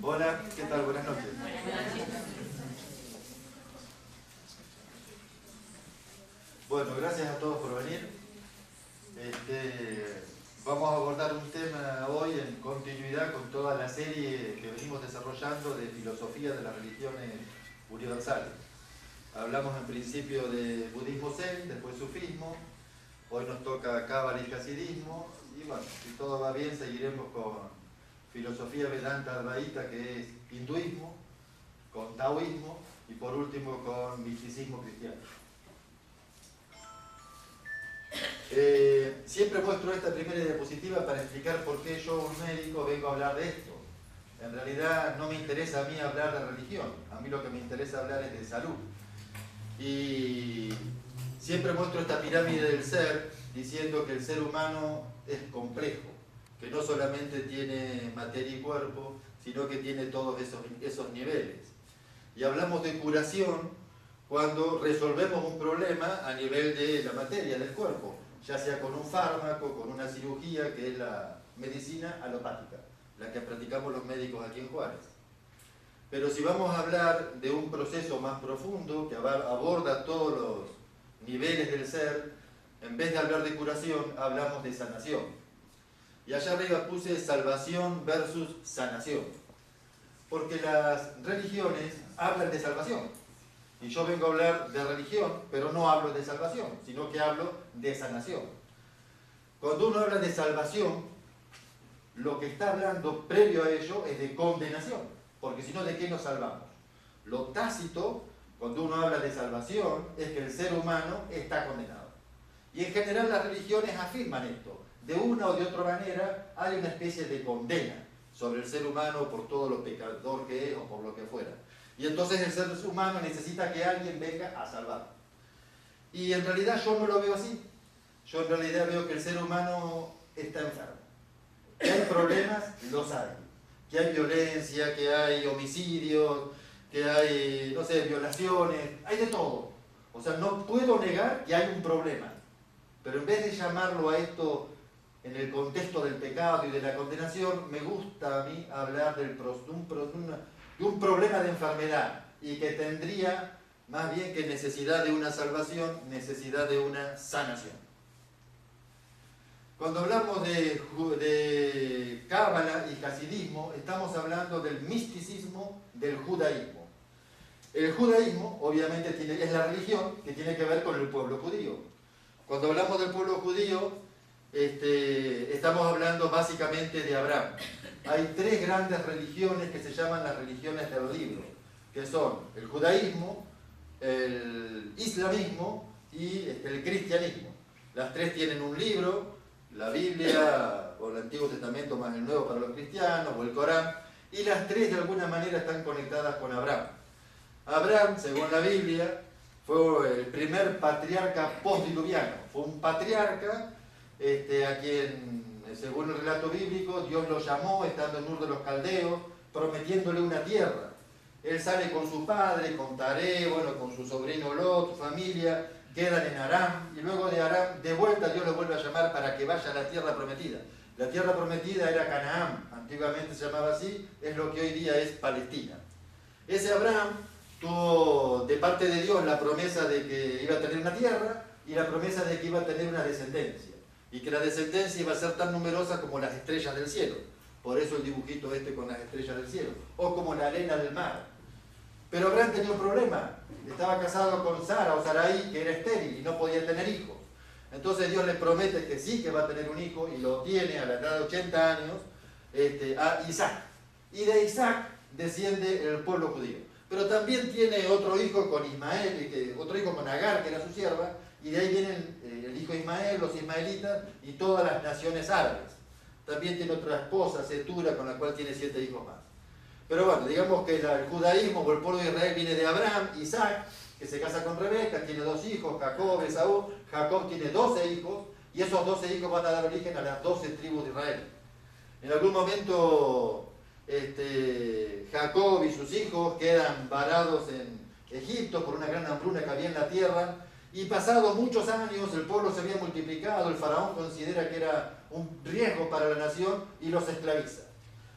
Hola, ¿qué tal? Buenas noches. Bueno, gracias a todos por venir. Vamos a abordar un tema hoy en continuidad con toda la serie que venimos desarrollando de filosofía de las religiones universales. Hablamos en principio de budismo zen, después sufismo, hoy nos toca cábala y hasidismo, y bueno, si todo va bien seguiremos con filosofía vedanta advaita, que es hinduismo, con taoísmo y por último con misticismo cristiano. Siempre muestro esta primera diapositiva para explicar por qué yo, un médico, vengo a hablar de esto. En realidad no me interesa a mí hablar de religión, a mí lo que me interesa hablar es de salud. Y siempre muestro esta pirámide del ser diciendo que el ser humano es complejo, que no solamente tiene materia y cuerpo, sino que tiene todos esos niveles. Y hablamos de curación cuando resolvemos un problema a nivel de la materia, del cuerpo, ya sea con un fármaco, con una cirugía, que es la medicina alopática, la que practicamos los médicos aquí en Juárez. Pero si vamos a hablar de un proceso más profundo, que aborda todos los niveles del ser, en vez de hablar de curación, hablamos de sanación. Y allá arriba puse salvación versus sanación. Porque las religiones hablan de salvación. Y yo vengo a hablar de religión, pero no hablo de salvación, sino que hablo de sanación. Cuando uno habla de salvación, lo que está hablando previo a ello es de condenación. Porque si no, ¿de qué nos salvamos? Lo tácito, cuando uno habla de salvación, es que el ser humano está condenado. Y en general las religiones afirman esto. De una o de otra manera hay una especie de condena sobre el ser humano por todo lo pecador que es o por lo que fuera. Y entonces el ser humano necesita que alguien venga a salvarlo. Y en realidad yo no lo veo así. Yo en realidad veo que el ser humano está enfermo. Que hay problemas, los hay. Que hay violencia, que hay homicidios, que hay, no sé, violaciones, hay de todo. O sea, no puedo negar que hay un problema. Pero en vez de llamarlo a esto en el contexto del pecado y de la condenación, me gusta a mí hablar de un problema de enfermedad y que tendría más bien que necesidad de una salvación, necesidad de una sanación. Cuando hablamos de cábala y hasidismo, estamos hablando del misticismo del judaísmo. El judaísmo, obviamente, es la religión que tiene que ver con el pueblo judío. Cuando hablamos del pueblo judío, estamos hablando básicamente de Abraham. Hay tres grandes religiones que se llaman las religiones del libro, que son el judaísmo, el islamismo y el cristianismo. Las tres tienen un libro, la Biblia o el Antiguo Testamento más el Nuevo para los cristianos, o el Corán, y las tres de alguna manera están conectadas con Abraham. Abraham, según la Biblia, fue el primer patriarca postdiluviano, fue un patriarca a quien, según el relato bíblico, Dios lo llamó estando en Ur de los Caldeos, prometiéndole una tierra. Él sale con su padre, con Taré, bueno, con su sobrino Lot, su familia, quedan en Aram, y luego de Aram, de vuelta Dios lo vuelve a llamar para que vaya a la tierra prometida. La tierra prometida era Canaán, antiguamente se llamaba así, es lo que hoy día es Palestina. Ese Abraham tuvo de parte de Dios la promesa de que iba a tener una tierra y la promesa de que iba a tener una descendencia. Y que la descendencia iba a ser tan numerosa como las estrellas del cielo. Por eso el dibujito con las estrellas del cielo. O como la arena del mar. Pero Abraham tenía un problema. Estaba casado con Sara o Sarai, que era estéril y no podía tener hijos. Entonces Dios le promete que sí que va a tener un hijo y lo tiene a la edad de 80 años a Isaac. Y de Isaac desciende el pueblo judío. Pero también tiene otro hijo con Ismael, otro hijo con Agar, que era su sierva, y de ahí vienen el hijo Ismael, los ismaelitas y todas las naciones árabes. También tiene otra esposa, Setura, con la cual tiene 7 hijos más. Pero bueno, digamos que el judaísmo o el pueblo de Israel viene de Abraham, Isaac, que se casa con Rebeca, tiene 2 hijos, Jacob, Esaú. Jacob tiene 12 hijos, y esos 12 hijos van a dar origen a las 12 tribus de Israel. En algún momento Jacob y sus hijos quedan varados en Egipto por una gran hambruna que había en la tierra, y pasados muchos años el pueblo se había multiplicado, el faraón considera que era un riesgo para la nación y los esclaviza.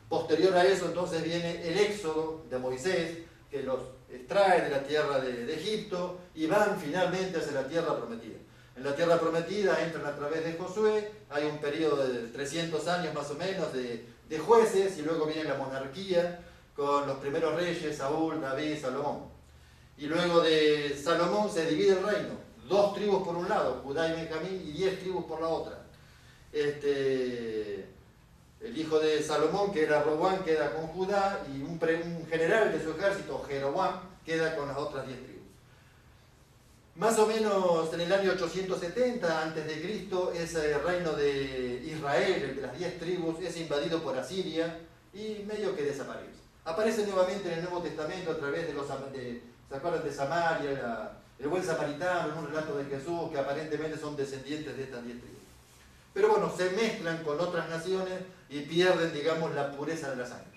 Posterior a eso entonces viene el éxodo de Moisés, que los extrae de la tierra de Egipto y van finalmente hacia la tierra prometida. En la tierra prometida entran a través de Josué, hay un periodo de 300 años más o menos de jueces, y luego viene la monarquía con los primeros reyes, Saúl, David, Salomón. Y luego de Salomón se divide el reino, 2 tribus por un lado, Judá y Benjamín, y 10 tribus por la otra. El hijo de Salomón, que era Roboam, queda con Judá, y un general de su ejército, Jeroboam, queda con las otras 10 tribus. Más o menos en el año 870 a.C., ese reino de Israel, el de las 10 tribus, es invadido por Asiria y medio que desaparece. Aparece nuevamente en el Nuevo Testamento a través de ¿se acuerdan de Samaria, el buen samaritano, en un relato de Jesús, que aparentemente son descendientes de estas 10 tribus? Pero bueno, se mezclan con otras naciones y pierden, digamos, la pureza de la sangre.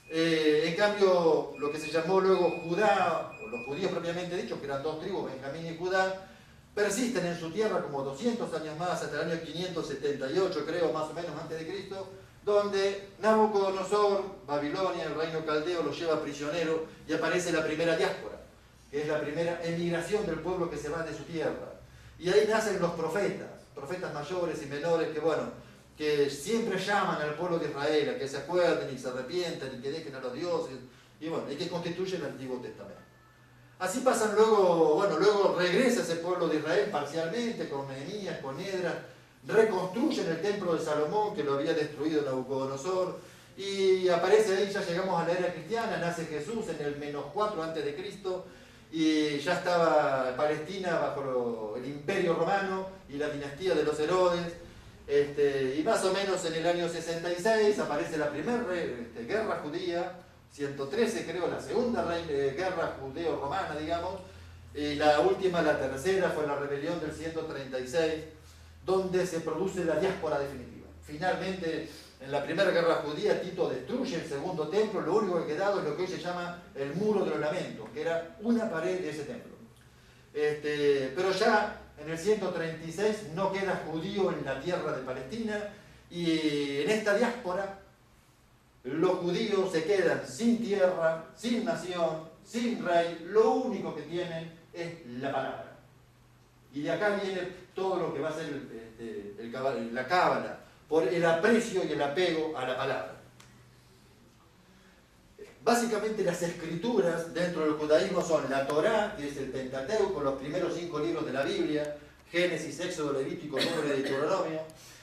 En cambio, lo que se llamó luego Judá, o los judíos propiamente dichos, que eran 2 tribus, Benjamín y Judá, persisten en su tierra como 200 años más, hasta el año 578, creo, más o menos, antes de Cristo, donde Nabucodonosor, Babilonia, el reino caldeo, los lleva prisioneros y aparece la primera diáspora, que es la primera emigración del pueblo que se va de su tierra. Y ahí nacen los profetas mayores y menores, que siempre llaman al pueblo de Israel a que se acuerden y se arrepientan y que dejen a los dioses, y que constituyen el Antiguo Testamento. Así pasan luego regresa ese pueblo de Israel parcialmente, con Nehemías, con Esdras, reconstruyen el templo de Salomón, que lo había destruido Nabucodonosor, y aparece ahí, ya llegamos a la era cristiana, nace Jesús en el -4 a.C., y ya estaba Palestina bajo el imperio romano y la dinastía de los Herodes. Y más o menos en el año 66 aparece la primera guerra judía, 113 creo, la segunda guerra judeo-romana, digamos, y la última, la tercera, fue la rebelión del 136, donde se produce la diáspora definitiva. Finalmente, en la primera guerra judía, Tito destruye el segundo templo, lo único que ha quedado es lo que hoy se llama el Muro de los Lamentos, que era una pared de ese templo. Pero ya en el 136 no queda judío en la tierra de Palestina, y en esta diáspora los judíos se quedan sin tierra, sin nación, sin rey, lo único que tienen es la palabra. Y de acá viene todo lo que va a ser la cábala, por el aprecio y el apego a la palabra. Básicamente las escrituras dentro del judaísmo son la Torá, que es el Pentateuco, los primeros 5 libros de la Biblia, Génesis, Éxodo, Levítico, Número y Deuteronomio,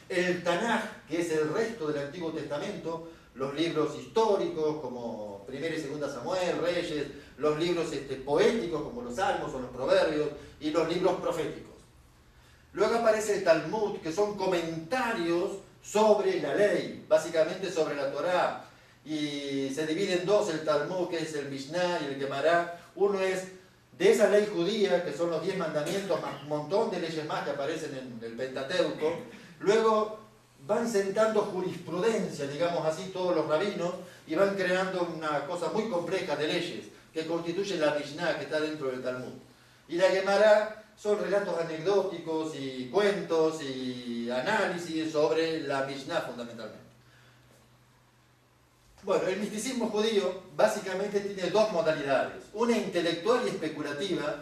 el Tanaj, que es el resto del Antiguo Testamento, los libros históricos como 1 y 2 Samuel, Reyes, los libros poéticos como los Salmos o los Proverbios, y los libros proféticos. Luego aparece el Talmud, que son comentarios sobre la ley, básicamente sobre la Torá, y se divide en 2 el Talmud, que es el Mishnah y el Gemara. Uno es de esa ley judía, que son los 10 mandamientos, más un montón de leyes más que aparecen en el Pentateuco. Luego van sentando jurisprudencia, digamos así, todos los rabinos, y van creando una cosa muy compleja de leyes, que constituye la Mishnah, que está dentro del Talmud. Y la Gemara son relatos anecdóticos y cuentos y análisis sobre la Mishnah fundamentalmente. Bueno, el misticismo judío básicamente tiene 2 modalidades. Una intelectual y especulativa,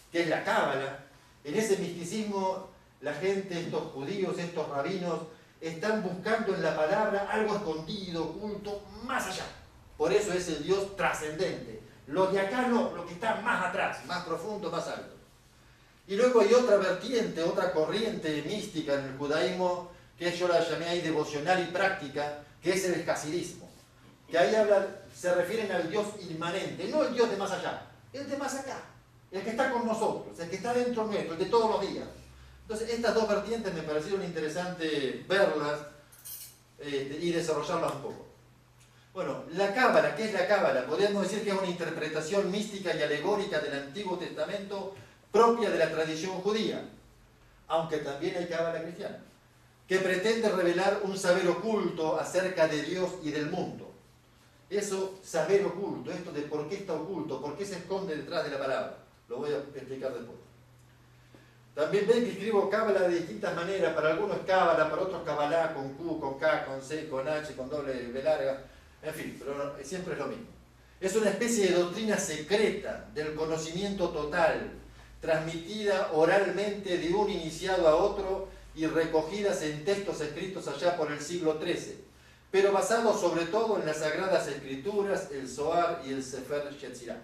que es la cábala. En ese misticismo la gente, estos judíos, estos rabinos, están buscando en la palabra algo escondido, oculto, más allá. Por eso es el Dios trascendente. Lo de acá no, lo que está más atrás, más profundo, más alto. Y luego hay otra vertiente, otra corriente mística en el judaísmo, que yo la llamé ahí devocional y práctica, que es el hasidismo. Que ahí se refieren al Dios inmanente, no el Dios de más allá, el de más acá, el que está con nosotros, el que está dentro nuestro, el de todos los días. Entonces, estas 2 vertientes me parecieron interesante verlas y desarrollarlas un poco. Bueno, la cábala, ¿qué es la cábala? Podríamos decir que es una interpretación mística y alegórica del Antiguo Testamento propia de la tradición judía, aunque también hay cábala cristiana, que pretende revelar un saber oculto acerca de Dios y del mundo. Eso, saber oculto, esto de por qué está oculto, por qué se esconde detrás de la palabra. Lo voy a explicar después. También ven que escribo cábala de distintas maneras. Para algunos es cábala, para otros cábala con Q, con K, con C, con H, con doble B larga. En fin, pero siempre es lo mismo. Es una especie de doctrina secreta del conocimiento total, transmitida oralmente de un iniciado a otro y recogidas en textos escritos allá por el siglo XIII, pero basado sobre todo en las Sagradas Escrituras, el Zohar y el Sefer Yetzirah.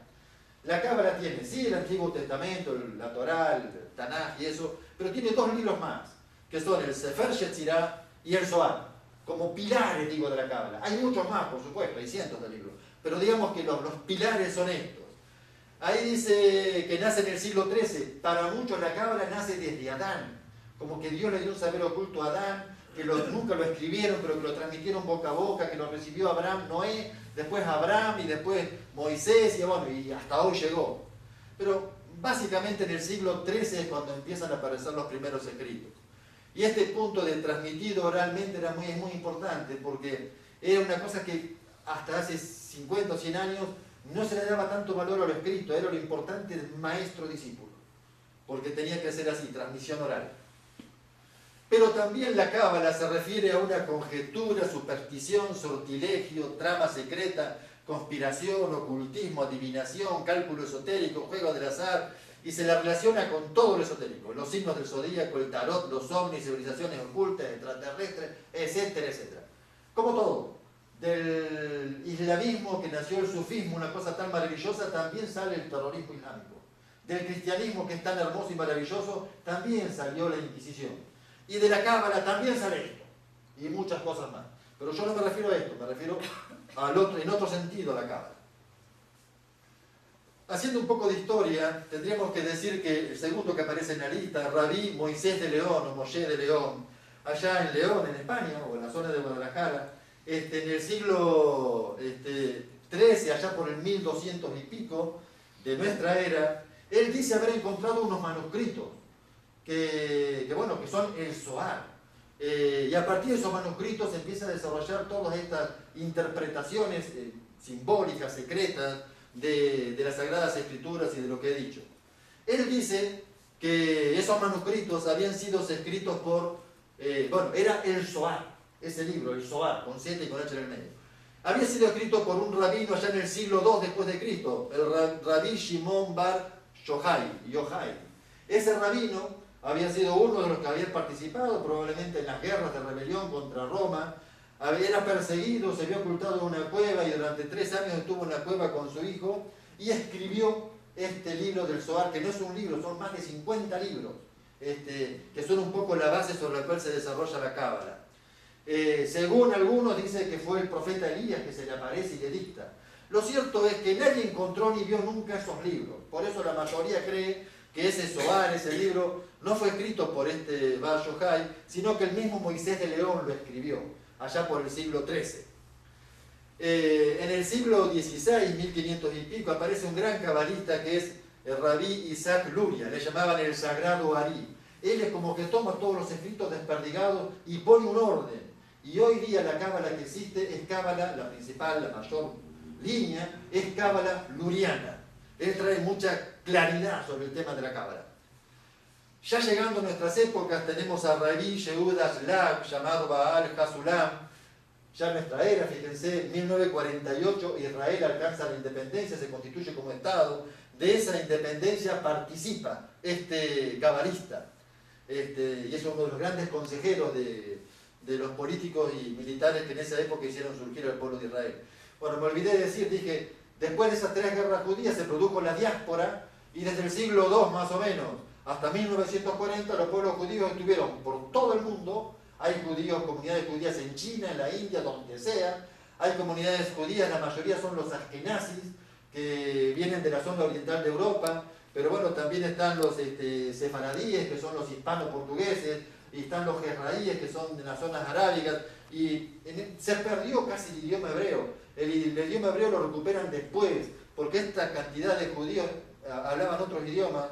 La Cábala tiene, sí, el Antiguo Testamento, la Torá, el Tanaj y eso, pero tiene dos libros más, que son el Sefer Yetzirah y el Zohar, como pilares, digo, de la Cábala. Hay muchos más, por supuesto, hay cientos de libros, pero digamos que los pilares son estos. Ahí dice que nace en el siglo XIII, para muchos la Cábala nace desde Adán, como que Dios le dio un saber oculto a Adán, que nunca lo escribieron, pero que lo transmitieron boca a boca, que lo recibió Abraham, Noé, después Abraham y después Moisés, y bueno, y hasta hoy llegó. Pero básicamente en el siglo XIII es cuando empiezan a aparecer los primeros escritos. Y este punto de transmitido oralmente era muy importante, porque era una cosa que hasta hace 50 o 100 años no se le daba tanto valor a lo escrito, era lo importante del maestro-discípulo, porque tenía que ser así, transmisión oral. Pero también la Cábala se refiere a una conjetura, superstición, sortilegio, trama secreta, conspiración, ocultismo, adivinación, cálculo esotérico, juego del azar, y se la relaciona con todo lo esotérico, los signos del zodíaco, el tarot, los ovnis, civilizaciones ocultas, extraterrestres, etcétera, etcétera. Como todo, del islamismo que nació el sufismo, una cosa tan maravillosa, también sale el terrorismo islámico. Del cristianismo que es tan hermoso y maravilloso, también salió la Inquisición. Y de la Cábala también sale esto, y muchas cosas más. Pero yo no me refiero a esto, me refiero en otro sentido a la Cábala. Haciendo un poco de historia, tendríamos que decir que el segundo que aparece en la lista, Rabí Moisés de León o Moshe de León, allá en León, en España, o en la zona de Guadalajara, en el siglo XIII, allá por el 1200 y pico de nuestra era, él dice haber encontrado unos manuscritos que son el Zohar. Y a partir de esos manuscritos se empieza a desarrollar todas estas interpretaciones simbólicas, secretas, de las Sagradas Escrituras y de lo que he dicho. Él dice que esos manuscritos habían sido escritos por, era el Zohar, ese libro, el Zohar, con Z y con H en el medio. Había sido escrito por un rabino allá en el siglo II después de Cristo, el Rabí Shimon Bar Yochai. Ese rabino había sido uno de los que había participado probablemente en las guerras de rebelión contra Roma, era perseguido, se había ocultado en una cueva y durante 3 años estuvo en la cueva con su hijo y escribió este libro del Zohar, que no es un libro, son más de 50 libros, que son un poco la base sobre la cual se desarrolla la Cábala. Según algunos dice que fue el profeta Elías que se le aparece y le dicta. Lo cierto es que nadie encontró ni vio nunca esos libros, por eso la mayoría cree que ese Zohar, ese libro, no fue escrito por este Bar Yochai, sino que el mismo Moisés de León lo escribió, allá por el siglo XIII. En el siglo XVI, 1500 y pico, aparece un gran cabalista que es el Rabí Isaac Luria, le llamaban el Sagrado Ari. Él es como que toma todos los escritos desperdigados y pone un orden. Y hoy día la Cábala que existe es Cábala, la principal, la mayor línea, es Cábala luriana. Él trae mucha claridad sobre el tema de la Cábala. Ya llegando a nuestras épocas tenemos a Rabí Yehuda Shlag, llamado Baal Hasulam. Ya en nuestra era, fíjense, en 1948 Israel alcanza la independencia, se constituye como Estado. De esa independencia participa este cabalista. Y es uno de los grandes consejeros de los políticos y militares que en esa época hicieron surgir al pueblo de Israel. Bueno, me olvidé de decir, dije, después de esas 3 guerras judías se produjo la diáspora y desde el siglo II más o menos hasta 1940 los pueblos judíos estuvieron por todo el mundo. Hay judíos, comunidades judías en China, en la India, donde sea. Hay comunidades judías, la mayoría son los askenazis, que vienen de la zona oriental de Europa. Pero bueno, también están los sefaradíes, que son los hispano-portugueses, y están los jerraíes, que son de las zonas arábicas. Y se perdió casi el idioma hebreo. El idioma hebreo lo recuperan después, porque esta cantidad de judíos hablaban otros idiomas.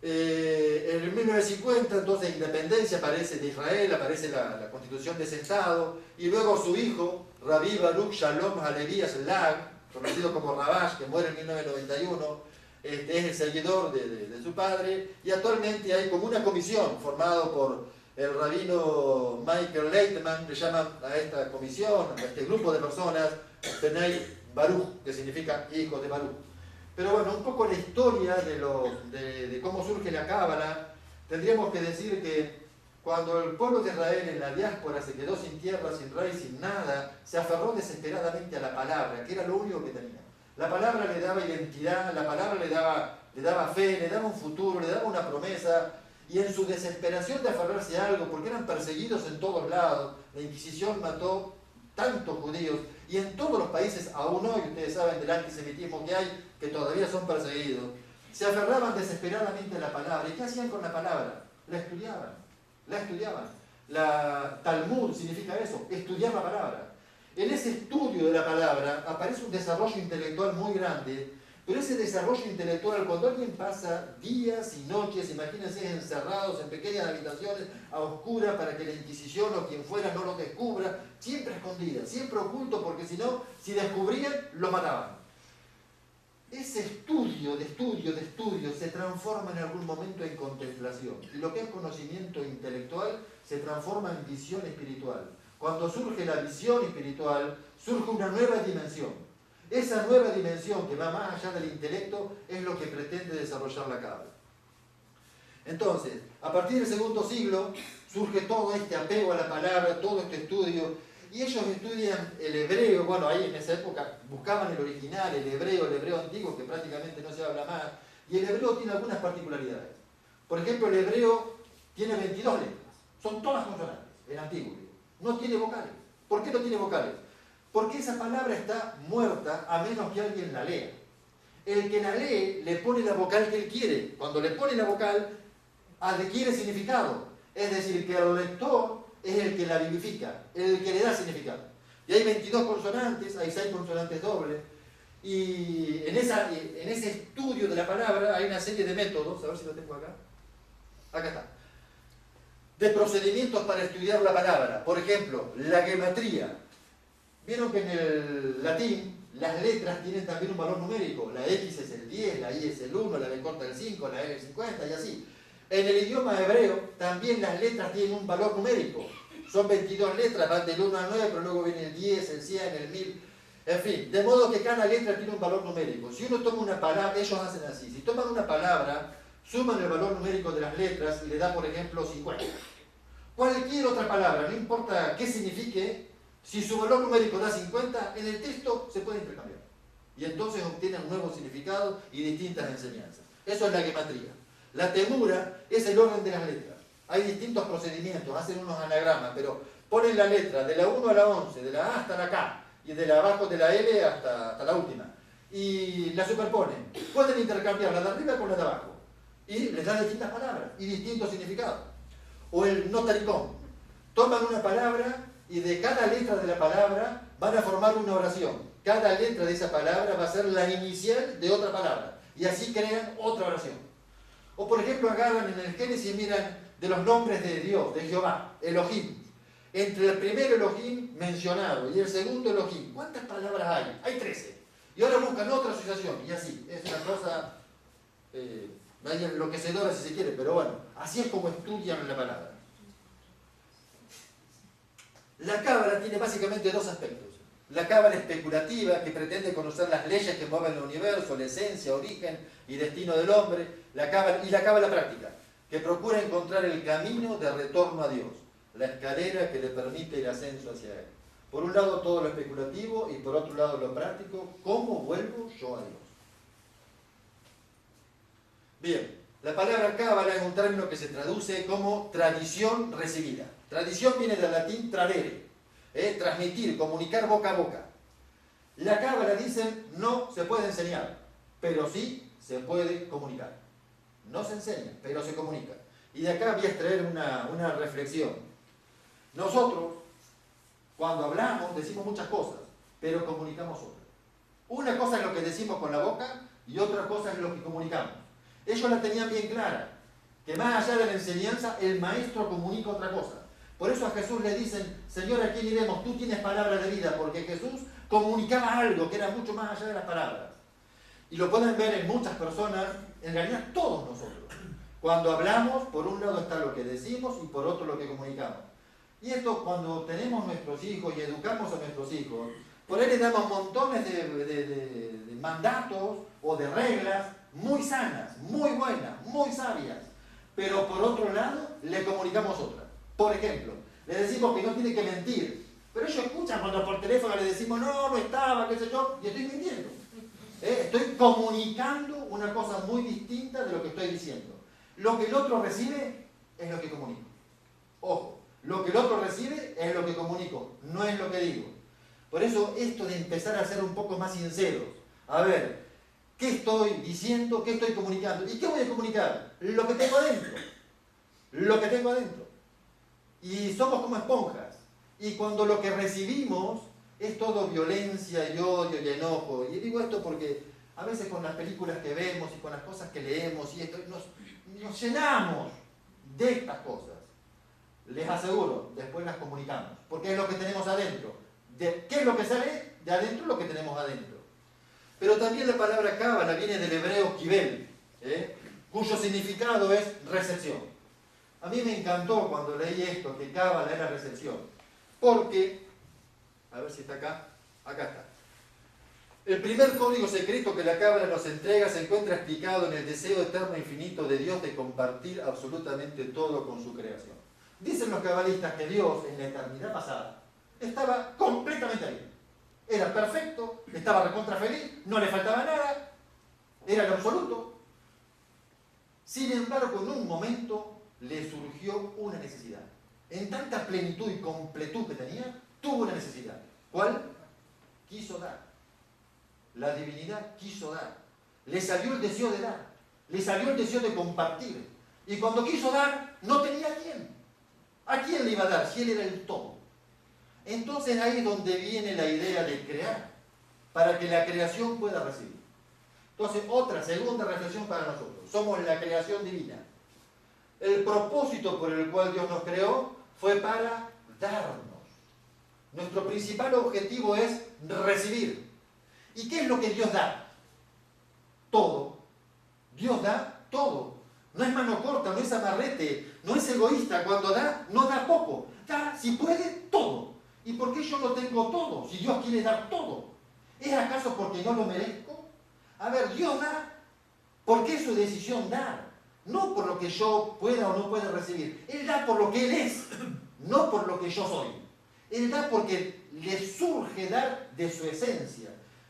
En 1950, entonces, independencia aparece de Israel, aparece la constitución de ese Estado, y luego su hijo, Rabbi Baruch Shalom Halevi Ashlag, conocido como Rabash, que muere en 1991, es el seguidor de su padre, y actualmente hay como una comisión formada por el rabino Michael Leitman, le llaman a esta comisión, a este grupo de personas, Benei Baruch, que significa hijos de Baruch. Pero bueno, un poco la historia de cómo surge la Cábala, tendríamos que decir que cuando el pueblo de Israel en la diáspora se quedó sin tierra, sin raíz, sin nada, se aferró desesperadamente a la palabra, que era lo único que tenía. La palabra le daba identidad, la palabra le daba fe, le daba un futuro, le daba una promesa, y en su desesperación de aferrarse a algo, porque eran perseguidos en todos lados, la Inquisición mató tantos judíos, y en todos los países, aún hoy, ustedes saben del antisemitismo que hay, que todavía son perseguidos, se aferraban desesperadamente a la palabra. ¿Y qué hacían con la palabra? La estudiaban, la estudiaban. La Talmud significa eso, estudiar la palabra. En ese estudio de la palabra aparece un desarrollo intelectual muy grande, pero ese desarrollo intelectual, cuando alguien pasa días y noches, imagínense encerrados en pequeñas habitaciones a oscuras para que la Inquisición o quien fuera no lo descubra, siempre escondida, siempre oculto, porque si no, si descubrían, lo mataban. Ese estudio se transforma en algún momento en contemplación. Y lo que es conocimiento intelectual se transforma en visión espiritual. Cuando surge la visión espiritual, surge una nueva dimensión. Esa nueva dimensión que va más allá del intelecto es lo que pretende desarrollar la Cábala. Entonces, a partir del segundo siglo surge todo este apego a la palabra, todo este estudio, y ellos estudian el hebreo. Bueno, ahí en esa época buscaban el original, el hebreo antiguo, que prácticamente no se habla más, y el hebreo tiene algunas particularidades. Por ejemplo, el hebreo tiene 22 letras, son todas consonantes, el antiguo, no tiene vocales. ¿Por qué no tiene vocales? Porque esa palabra está muerta a menos que alguien la lea. El que la lee le pone la vocal que él quiere. Cuando le pone la vocal, adquiere significado. Es decir, que el lector es el que la vivifica, el que le da significado. Y hay 22 consonantes, hay 6 consonantes dobles. Y en ese estudio de la palabra hay una serie de métodos, a ver si lo tengo acá. Acá está. De procedimientos para estudiar la palabra. Por ejemplo, la gematría. Vieron que en el latín las letras tienen también un valor numérico. La X es el 10, la Y es el 1, la B corta el 5, la L el 50 y así. En el idioma hebreo también las letras tienen un valor numérico. Son 22 letras, van del 1 al 9, pero luego viene el 10, el 100, el 1000. En fin, de modo que cada letra tiene un valor numérico. Si uno toma una palabra, ellos hacen así. Si toman una palabra, suman el valor numérico de las letras y le dan, por ejemplo, 50. Cualquier otra palabra, no importa qué signifique, si su valor numérico da 50, en el texto se puede intercambiar. Y entonces obtienen un nuevo significado y distintas enseñanzas. Eso es la gematría. La temura es el orden de las letras. Hay distintos procedimientos, hacen unos anagramas, pero ponen la letra de la 1 a la 11, de la A hasta la K, y de la abajo de la L hasta la última. Y la superponen. Pueden intercambiar la de arriba con la de abajo. Y les dan distintas palabras y distintos significados. O el notaricón. Toman una palabra y de cada letra de la palabra van a formar una oración. Cada letra de esa palabra va a ser la inicial de otra palabra. Y así crean otra oración. O por ejemplo agarran en el Génesis y miran de los nombres de Dios, de Jehová, Elohim. Entre el primer Elohim mencionado y el segundo Elohim, ¿cuántas palabras hay? Hay 13. Y ahora buscan otra asociación. Y así, es una cosa enloquecedora si se quiere, pero bueno, así es como estudian la palabra. La cábala tiene básicamente dos aspectos. La cábala especulativa, que pretende conocer las leyes que mueven el universo, la esencia, origen y destino del hombre, y la cábala práctica, que procura encontrar el camino de retorno a Dios, la escalera que le permite el ascenso hacia Él. Por un lado todo lo especulativo y por otro lado lo práctico, ¿cómo vuelvo yo a Dios? Bien, la palabra cábala es un término que se traduce como tradición recibida. Tradición viene del latín tradere, transmitir, comunicar boca a boca. La cábala, dicen, no se puede enseñar, pero sí se puede comunicar. No se enseña, pero se comunica. Y de acá voy a extraer una reflexión. Nosotros, cuando hablamos, decimos muchas cosas, pero comunicamos otras. Una cosa es lo que decimos con la boca y otra cosa es lo que comunicamos. Ellos la tenían bien clara. que más allá de la enseñanza, el maestro comunica otra cosa. Por eso a Jesús le dicen, Señor, ¿a quién iremos? Tú tienes palabra de vida, porque Jesús comunicaba algo que era mucho más allá de las palabras. Y lo pueden ver en muchas personas, en realidad todos nosotros. Cuando hablamos, por un lado está lo que decimos y por otro lo que comunicamos. Y esto cuando tenemos nuestros hijos y educamos a nuestros hijos, por ahí les damos montones de mandatos o de reglas muy sanas, muy buenas, muy sabias. Pero por otro lado, le comunicamos otra. Por ejemplo, le decimos que no tiene que mentir. Pero ellos escuchan cuando por teléfono le decimos, no, no estaba, qué sé yo, y estoy mintiendo. Estoy comunicando una cosa muy distinta de lo que estoy diciendo. Lo que el otro recibe es lo que comunico. Ojo, lo que el otro recibe es lo que comunico, no es lo que digo. Por eso esto de empezar a ser un poco más sinceros. A ver, ¿qué estoy diciendo? ¿Qué estoy comunicando? ¿Y qué voy a comunicar? Lo que tengo adentro. Lo que tengo adentro. Y somos como esponjas. Y cuando lo que recibimos es todo violencia y odio y enojo. Y digo esto porque a veces con las películas que vemos y con las cosas que leemos y esto, nos llenamos de estas cosas. Les aseguro, después las comunicamos. Porque es lo que tenemos adentro. ¿Qué es lo que sale de adentro? Lo que tenemos adentro. Pero también la palabra cábala viene del hebreo kibel, cuyo significado es recepción. A mí me encantó cuando leí esto, que cábala era recepción. Porque, a ver si está acá, acá está. El primer código secreto que la cábala nos entrega se encuentra explicado en el deseo eterno e infinito de Dios de compartir absolutamente todo con su creación. Dicen los cabalistas que Dios en la eternidad pasada estaba completamente ahí. Era perfecto, estaba recontra feliz, no le faltaba nada, era el absoluto. Sin embargo, en un momento le surgió una necesidad. En tanta plenitud y completud que tenía, tuvo una necesidad. ¿Cuál? Quiso dar. La divinidad quiso dar. Le salió el deseo de dar. Le salió el deseo de compartir. Y cuando quiso dar, no tenía a quién. ¿A quién le iba a dar si él era el todo? Entonces ahí es donde viene la idea de crear, para que la creación pueda recibir. Entonces, otra, segunda reflexión para nosotros. Somos la creación divina. El propósito por el cual Dios nos creó fue para darnos. Nuestro principal objetivo es recibir. ¿Y qué es lo que Dios da? Todo. Dios da todo. No es mano corta, no es amarrete, no es egoísta. Cuando da, no da poco. Da, si puede, todo. ¿Y por qué yo no tengo todo? Si Dios quiere dar todo. ¿Es acaso porque no lo merezco? A ver, Dios da porque es su decisión dar. No por lo que yo pueda o no pueda recibir. Él da por lo que Él es, no por lo que yo soy. Él da porque le surge dar de su esencia.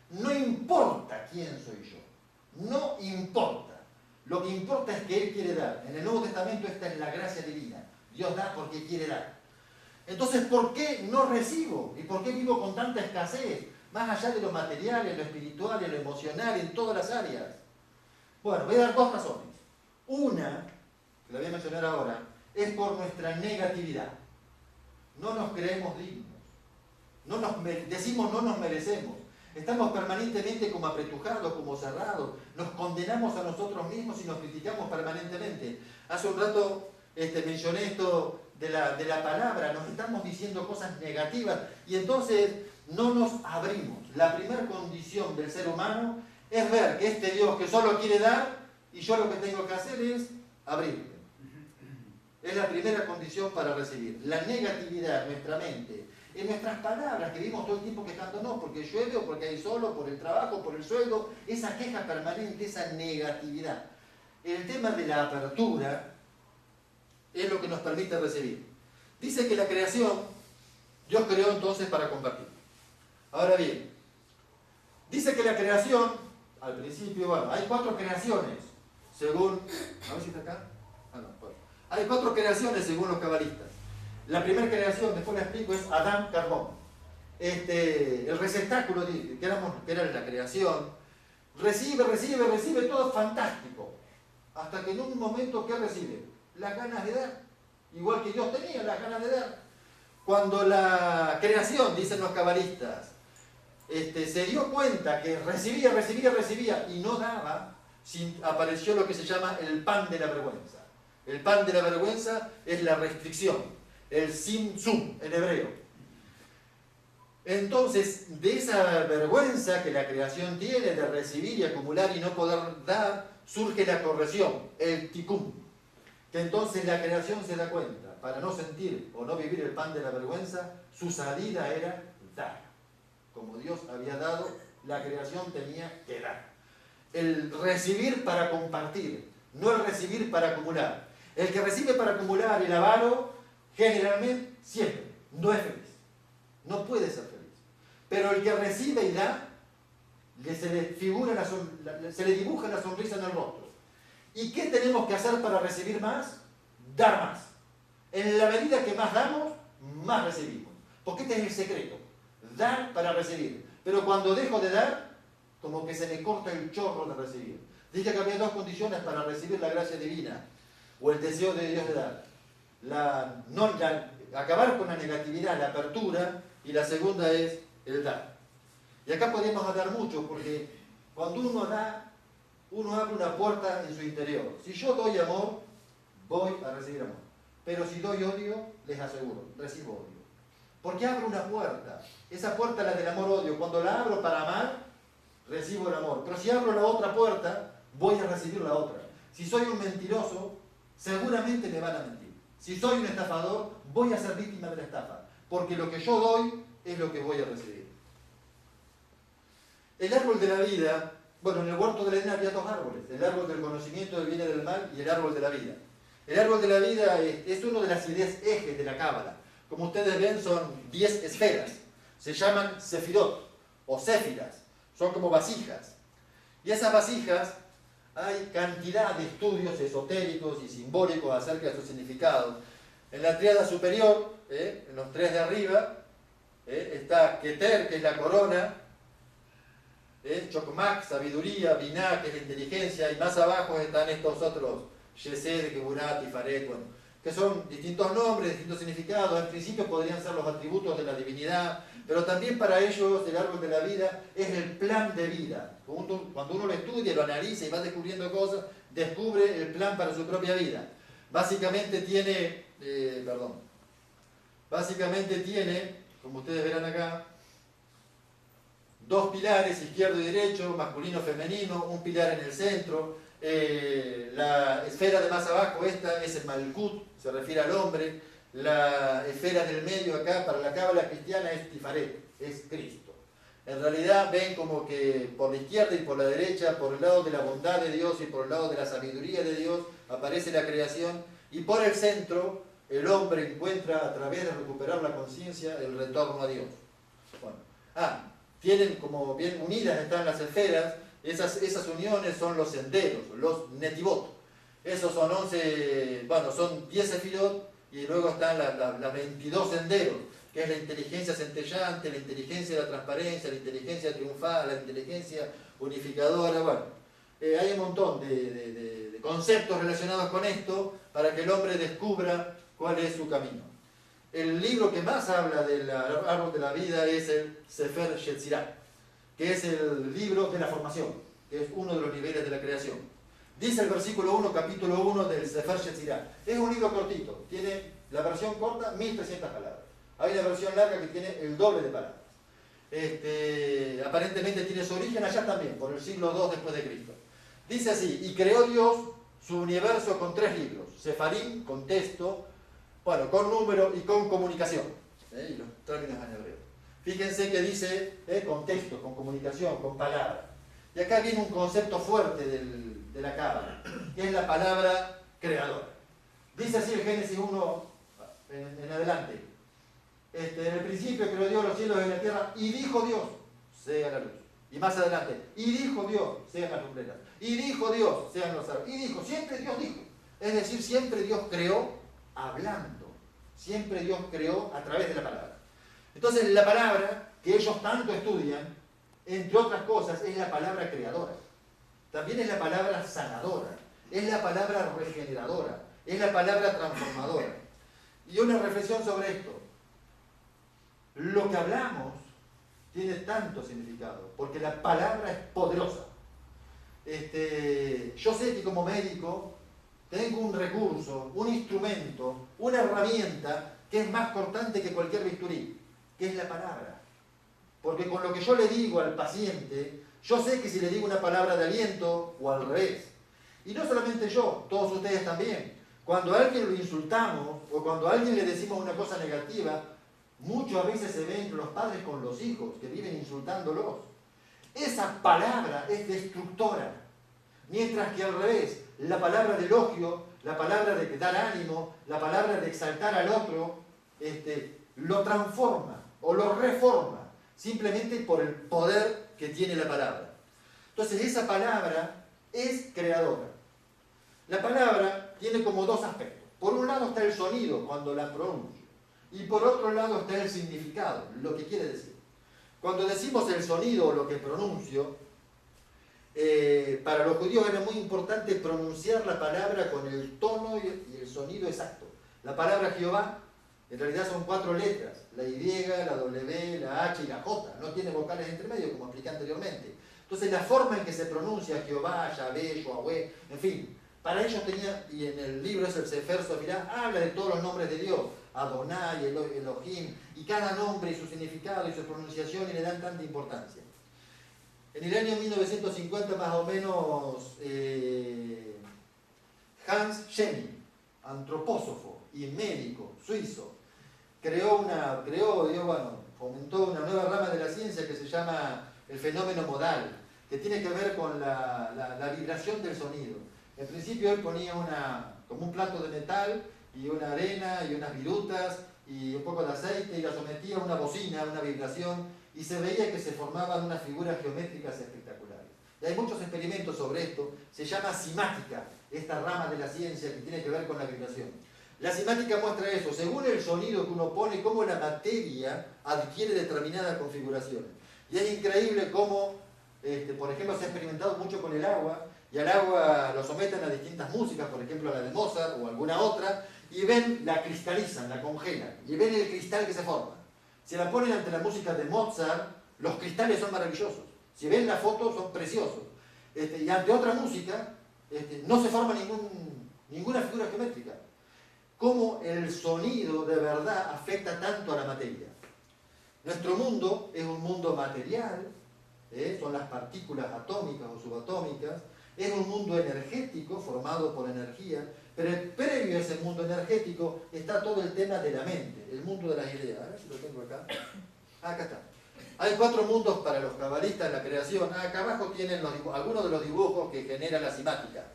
No importa quién soy yo. No importa. Lo que importa es que Él quiere dar. En el Nuevo Testamento esta es la gracia divina. Dios da porque quiere dar. Entonces, ¿por qué no recibo? ¿Y por qué vivo con tanta escasez? Más allá de lo material, en lo espiritual, en lo emocional, en todas las áreas. Bueno, voy a dar dos razones. Una, que la voy a mencionar ahora, es por nuestra negatividad. No nos creemos dignos. Decimos no nos merecemos. Estamos permanentemente como apretujados, como cerrados. Nos condenamos a nosotros mismos y nos criticamos permanentemente. Hace un rato mencioné esto de la palabra, nos estamos diciendo cosas negativas y entonces no nos abrimos. La primera condición del ser humano es ver que este Dios que solo quiere dar y yo lo que tengo que hacer es abrirme. Es la primera condición para recibir. La negatividad en nuestra mente, en nuestras palabras, que vivimos todo el tiempo quejándonos porque llueve o porque hay sol o por el trabajo, por el sueldo, esa queja permanente, esa negatividad. El tema de la apertura es lo que nos permite recibir. Dice que la creación, Dios creó entonces para compartir. Ahora bien, dice que la creación, al principio, bueno, hay 4 creaciones, según, a ver si está acá, hay 4 creaciones según los cabalistas. La primera creación, después la explico, es Adán Carbón. El receptáculo, que era la creación, recibe, todo fantástico. Hasta que en un momento, ¿qué recibe? Las ganas de dar. Igual que Dios tenía las ganas de dar. Cuando la creación, dicen los cabalistas, se dio cuenta que recibía y no daba, apareció lo que se llama el pan de la vergüenza. El pan de la vergüenza es la restricción, el simsum en hebreo. Entonces, de esa vergüenza que la creación tiene de recibir y acumular y no poder dar, surge la corrección, el tikkun. Que entonces la creación se da cuenta, para no sentir o no vivir el pan de la vergüenza, su salida era dar. Como Dios había dado, la creación tenía que dar. El recibir para compartir, no el recibir para acumular. El que recibe para acumular el avaro, generalmente, siempre, no es feliz. No puede ser feliz. Pero el que recibe y da, se le dibuja la sonrisa en el rostro. ¿Y qué tenemos que hacer para recibir más? Dar más. En la medida que más damos, más recibimos. Porque este es el secreto. Dar para recibir. Pero cuando dejo de dar, como que se me corta el chorro de recibir. Dije que había dos condiciones para recibir la gracia divina, o el deseo de Dios de dar. Acabar con la negatividad, la apertura, y la segunda es el dar. Y acá podemos dar mucho, porque cuando uno da, uno abre una puerta en su interior. Si yo doy amor, voy a recibir amor. Pero si doy odio, les aseguro, recibo odio. Porque abro una puerta. Esa puerta es la del amor-odio. Cuando la abro para amar, recibo el amor. Pero si abro la otra puerta, voy a recibir la otra. Si soy un mentiroso, seguramente me van a mentir. Si soy un estafador, voy a ser víctima de la estafa. Porque lo que yo doy es lo que voy a recibir. El árbol de la vida, bueno, en el huerto del Edén había dos árboles. El árbol del conocimiento del bien y del mal y el árbol de la vida. El árbol de la vida es uno de las ideas ejes de la Cábala. Como ustedes ven, son 10 esferas. Se llaman sefirot o séfiras. Son como vasijas. Y esas vasijas, hay cantidad de estudios esotéricos y simbólicos acerca de su significado. En la tríada superior, en los tres de arriba, está Keter, que es la corona, Chokmak, sabiduría, Binah, que es la inteligencia, y más abajo están estos otros, Yesed, Geburat y Faret, bueno, que son distintos nombres, distintos significados. En principio podrían ser los atributos de la divinidad, pero también para ellos el árbol de la vida es el plan de vida. Cuando uno lo estudia, lo analiza y va descubriendo cosas, descubre el plan para su propia vida. Básicamente tiene, como ustedes verán acá, dos pilares, izquierdo y derecho, masculino, femenino, un pilar en el centro. La esfera de más abajo, esta es el Malkut, se refiere al hombre. La esfera del medio acá, para la cábala cristiana, es Tifaret, es Cristo. En realidad ven como que por la izquierda y por la derecha, por el lado de la bondad de Dios y por el lado de la sabiduría de Dios, aparece la creación, y por el centro el hombre encuentra, a través de recuperar la conciencia, el retorno a Dios. Bueno, tienen como bien unidas están las esferas. Esas uniones son los senderos, los netivot. Esos son 11, son 10 sefirot, y luego están las 22 senderos, que es la inteligencia centellante, la inteligencia de la transparencia, la inteligencia triunfal, la inteligencia unificadora. Hay un montón de conceptos relacionados con esto para que el hombre descubra cuál es su camino. El libro que más habla del árbol de la vida es el Sefer Yetzirah, que es el libro de la formación, que es uno de los niveles de la creación. Dice el versículo 1, capítulo 1 del Sefer Yetzirah. Es un libro cortito, tiene la versión corta, 1300 palabras. Hay una versión larga que tiene el doble de palabras. Aparentemente tiene su origen allá también, por el siglo II después de Cristo. Dice así: y creó Dios su universo con 3 libros, Sefarim, con texto, con número y con comunicación. Y los términos en hebreo. Fíjense que dice con texto, con comunicación, con palabra. Y acá viene un concepto fuerte de la Cábala, que es la palabra creadora. Dice así el Génesis 1 en adelante. En el principio creó Dios los cielos y la tierra, y dijo Dios, sea la luz. Y más adelante, y dijo Dios, sean las lumbreras. Y dijo Dios, sean los árboles. Y dijo, siempre Dios dijo. Es decir, siempre Dios creó hablando. Siempre Dios creó a través de la palabra. Entonces la palabra que ellos tanto estudian, entre otras cosas, es la palabra creadora. También es la palabra sanadora. Es la palabra regeneradora. Es la palabra transformadora. Y una reflexión sobre esto. Lo que hablamos tiene tanto significado, porque la palabra es poderosa. Yo sé que como médico tengo un recurso, un instrumento, una herramienta que es más cortante que cualquier bisturí, que es la palabra. Porque con lo que yo le digo al paciente, yo sé que si le digo una palabra de aliento o al revés. Y no solamente yo, todos ustedes también. Cuando a alguien lo insultamos o cuando a alguien le decimos una cosa negativa, muchas veces se ve entre los padres con los hijos que viven insultándolos. Esa palabra es destructora. Mientras que al revés, la palabra de elogio, la palabra de dar ánimo, la palabra de exaltar al otro, lo transforma o lo reforma, simplemente por el poder que tiene la palabra. Entonces esa palabra es creadora. La palabra tiene como dos aspectos. Por un lado está el sonido cuando la pronuncio y por otro lado está el significado, lo que quiere decir. Cuando decimos el sonido o lo que pronuncio, para los judíos era muy importante pronunciar la palabra con el tono y el sonido exacto. La palabra Jehová en realidad son 4 letras, la Y, la W, la H y la J, no tiene vocales entre medio como expliqué anteriormente. Entonces la forma en que se pronuncia Jehová, Yahvé, Yahweh, en fin, para ellos tenía, y en el libro es el Sefer Sofirá, habla de todos los nombres de Dios, Adonai, Elohim, y cada nombre y su significado y su pronunciación, y le dan tanta importancia. En el año 1950 más o menos, Hans Schenin, antropósofo y médico suizo, fomentó una nueva rama de la ciencia que se llama el fenómeno modal, que tiene que ver con la vibración del sonido. En principio él ponía como un plato de metal y una arena y unas virutas y un poco de aceite y la sometía a una bocina, una vibración, y se veía que se formaban unas figuras geométricas espectaculares. Y hay muchos experimentos sobre esto, se llama cimática, esta rama de la ciencia que tiene que ver con la vibración. La cimática muestra eso, según el sonido que uno pone, cómo la materia adquiere determinadas configuraciones. Y es increíble cómo, por ejemplo, se ha experimentado mucho con el agua, y al agua lo someten a distintas músicas, por ejemplo a la de Mozart o alguna otra, y la cristalizan, la congelan, y ven el cristal que se forma. Si la ponen ante la música de Mozart, los cristales son maravillosos. Si ven la foto, son preciosos. Y ante otra música, no se forma ninguna figura geométrica. Cómo el sonido de verdad afecta tanto a la materia. Nuestro mundo es un mundo material, son las partículas atómicas o subatómicas, es un mundo energético formado por energía, pero previo a ese mundo energético está todo el tema de la mente, el mundo de las ideas. A ver si lo tengo acá. Acá está. Hay 4 mundos para los cabalistas en la creación. Acá abajo tienen algunos de los dibujos que genera la cimática.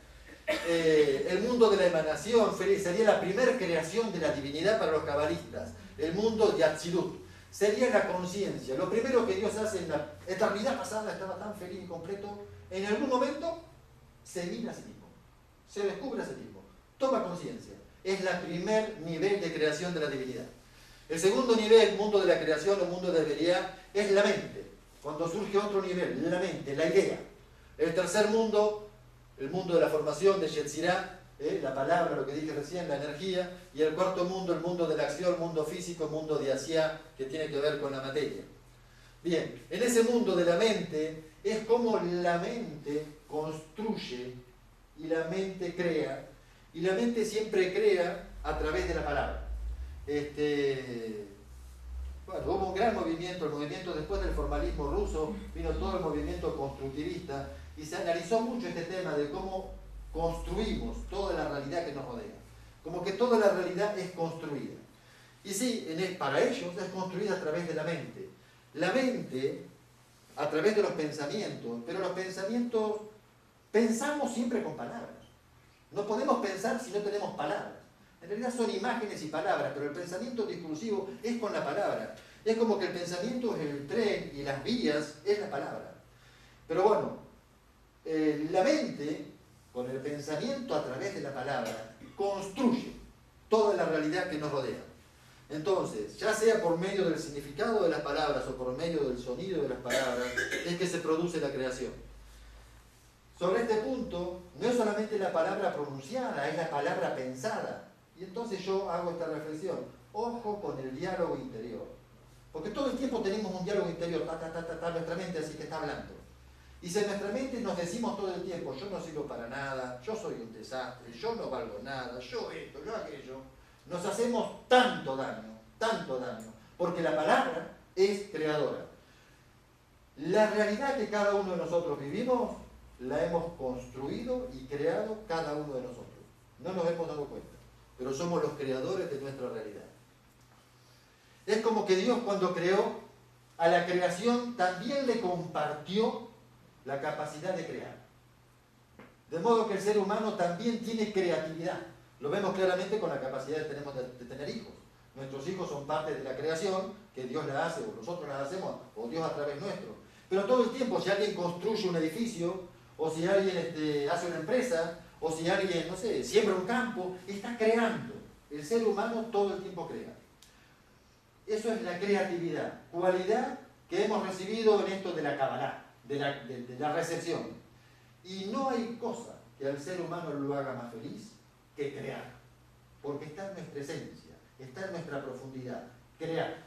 El mundo de la emanación sería la primera creación de la divinidad para los cabalistas. El mundo de Atzilut sería la conciencia. Lo primero que Dios hace en la eternidad pasada, estaba tan feliz y completo, en algún momento se mira a sí mismo, se descubre a sí mismo, toma conciencia. Es el primer nivel de creación de la divinidad. El segundo nivel, mundo de la creación o mundo de la divinidad, es la mente. Cuando surge otro nivel, la mente, la idea. El tercer mundo, el mundo de la formación, de Yetzirah, la palabra, lo que dije recién, la energía. Y el cuarto mundo, el mundo de la acción, el mundo físico, el mundo de Asiá, que tiene que ver con la materia. Bien, en ese mundo de la mente, es como la mente construye y la mente crea. Y la mente siempre crea a través de la palabra. Bueno, hubo un gran movimiento, el movimiento después del formalismo ruso, vino todo el movimiento constructivista y se analizó mucho este tema de cómo construimos toda la realidad que nos rodea. Como que toda la realidad es construida. Y sí, para ellos es construida a través de la mente. La mente, a través de los pensamientos, pero los pensamientos, pensamos siempre con palabras. No podemos pensar si no tenemos palabras. En realidad son imágenes y palabras, pero el pensamiento discursivo es con la palabra. Es como que el pensamiento es el tren y las vías es la palabra. Pero bueno, la mente, con el pensamiento a través de la palabra, construye toda la realidad que nos rodea. Entonces, ya sea por medio del significado de las palabras o por medio del sonido de las palabras, es que se produce la creación. Sobre este punto, no es solamente la palabra pronunciada, es la palabra pensada. Y entonces yo hago esta reflexión. Ojo con el diálogo interior. Porque todo el tiempo tenemos un diálogo interior. Nuestra mente así que está hablando. Y si en nuestra mente nos decimos todo el tiempo, yo no sirvo para nada, yo soy un desastre, yo no valgo nada, yo esto, yo aquello, nos hacemos tanto daño, porque la palabra es creadora. La realidad que cada uno de nosotros vivimos, la hemos construido y creado cada uno de nosotros. No nos hemos dado cuenta, pero somos los creadores de nuestra realidad. Es como que Dios, cuando creó a la creación, también le compartió la capacidad de crear. De modo que el ser humano también tiene creatividad. Lo vemos claramente con la capacidad que tenemos de tener hijos. Nuestros hijos son parte de la creación, que Dios la hace, o nosotros la hacemos, o Dios a través nuestro. Pero todo el tiempo, si alguien construye un edificio, o si alguien hace una empresa, o si alguien, no sé, siembra un campo, está creando. El ser humano todo el tiempo crea. Eso es la creatividad, cualidad que hemos recibido en esto de la Kabbalah, de la recepción. Y no hay cosa que al ser humano lo haga más feliz que crear, porque está en nuestra esencia, está en nuestra profundidad, crear.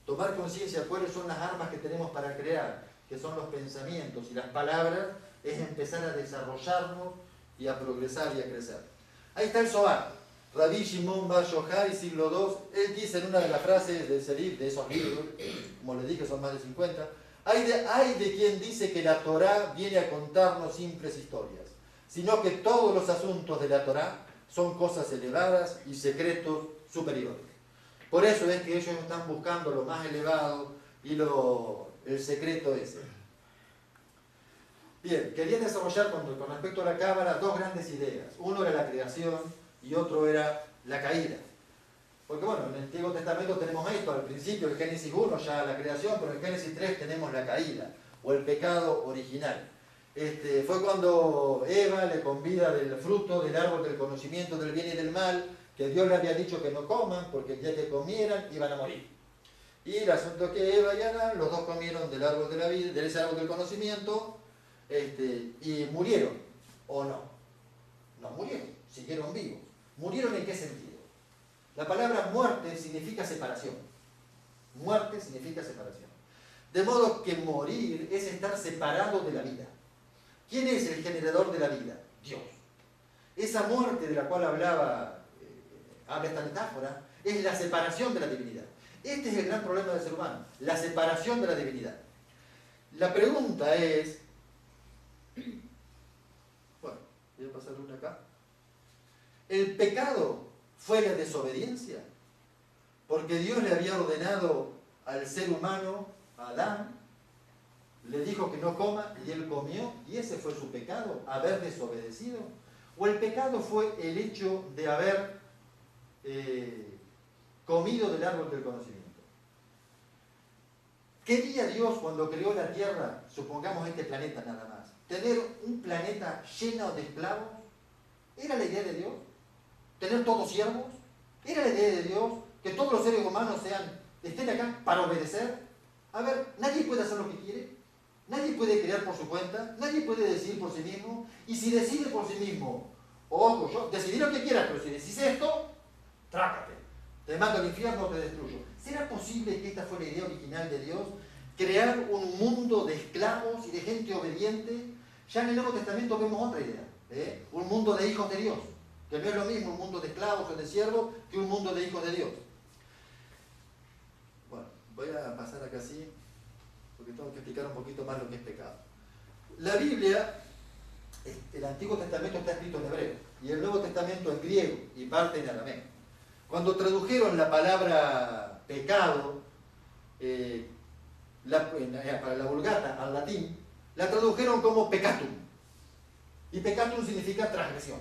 Tomar conciencia de cuáles son las armas que tenemos para crear, que son los pensamientos y las palabras, es empezar a desarrollarnos y a progresar y a crecer. Ahí está el Zohar, Rabbi Shimon Bar Yochai, siglo II. Él dice en una de las frases de esos libros, como le dije son más de 50, hay de quien dice que la Torá viene a contarnos simples historias, sino que todos los asuntos de la Torá son cosas elevadas y secretos superiores. Por eso es que ellos están buscando lo más elevado y el secreto ese. Bien, querían desarrollar con respecto a la Cábala dos grandes ideas. Uno era la creación y otro era la caída. Porque bueno, en el Antiguo Testamento tenemos esto, al principio, el Génesis 1 ya la creación, pero en el Génesis 3 tenemos la caída, o el pecado original. Fue cuando Eva le convida del fruto del árbol del conocimiento del bien y del mal, que Dios le había dicho que no coman, porque el día que comieran iban a morir. Y el asunto es que Eva y Adán, los dos comieron del árbol de la vida, de ese árbol del conocimiento, y murieron, o no. No murieron, siguieron vivos. ¿Murieron en qué sentido? La palabra muerte significa separación. Muerte significa separación. De modo que morir es estar separado de la vida. ¿Quién es el generador de la vida? Dios. Esa muerte de la cual habla esta metáfora es la separación de la divinidad. Este es el gran problema del ser humano, la separación de la divinidad. La pregunta es, bueno, voy a pasar una acá. ¿El pecado fue la desobediencia? Porque Dios le había ordenado al ser humano, a Adán, le dijo que no coma y él comió, y ese fue su pecado, haber desobedecido. ¿O el pecado fue el hecho de haber comido del árbol del conocimiento? ¿Quería Dios cuando creó la tierra, supongamos este planeta nada más, tener un planeta lleno de esclavos? ¿Era la idea de Dios? ¿Tener todos siervos? ¿Era la idea de Dios que todos los seres humanos estén acá para obedecer? A ver, nadie puede hacer lo que quiere, nadie puede crear por su cuenta, nadie puede decidir por sí mismo, y si decide por sí mismo, ojo, yo decidí lo que quieras, pero si decís esto, trácate, te mando al infierno o te destruyo. ¿Será posible que esta fue la idea original de Dios? Crear un mundo de esclavos y de gente obediente. Ya en el Nuevo Testamento vemos otra idea, un mundo de hijos de Dios, que no es lo mismo un mundo de esclavos o de siervos que un mundo de hijos de Dios. Bueno, voy a pasar acá así, porque tengo que explicar un poquito más lo que es pecado. La Biblia, el Antiguo Testamento está escrito en hebreo, y el Nuevo Testamento en griego, y parte en arameo. Cuando tradujeron la palabra pecado para la Vulgata al latín, la tradujeron como peccatum. Y peccatum significa transgresión.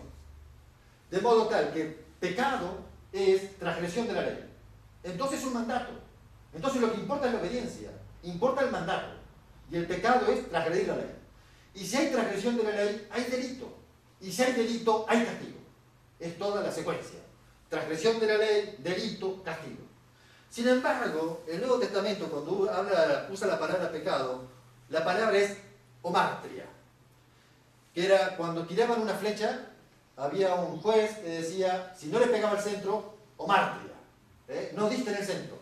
De modo tal que pecado es transgresión de la ley. Entonces es un mandato. Entonces lo que importa es la obediencia, importa el mandato. Y el pecado es transgredir la ley. Y si hay transgresión de la ley, hay delito. Y si hay delito, hay castigo. Es toda la secuencia. Transgresión de la ley, delito, castigo. Sin embargo, el Nuevo Testamento, cuando usa la palabra pecado, la palabra es omartria, que era cuando tiraban una flecha, había un juez que decía, si no le pegaba al centro, omartria, no diste en el centro.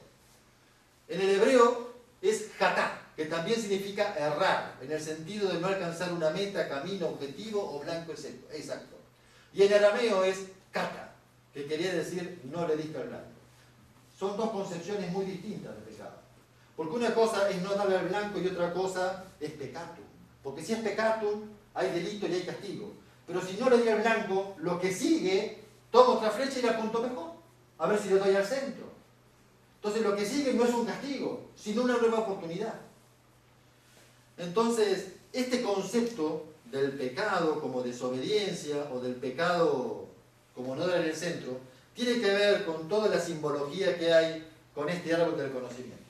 En el hebreo es jatá, que también significa errar, en el sentido de no alcanzar una meta, camino, objetivo o blanco exacto. Y en arameo es kata, que quería decir no le diste al blanco. Son dos concepciones muy distintas de pecado. Porque una cosa es no darle al blanco y otra cosa es peccatum. Porque si es peccatum, hay delito y hay castigo. Pero si no le doy al blanco, lo que sigue, tomo otra flecha y la apunto mejor. A ver si le doy al centro. Entonces lo que sigue no es un castigo, sino una nueva oportunidad. Entonces, este concepto del pecado como desobediencia o del pecado como no dar en el centro, tiene que ver con toda la simbología que hay con este árbol del conocimiento.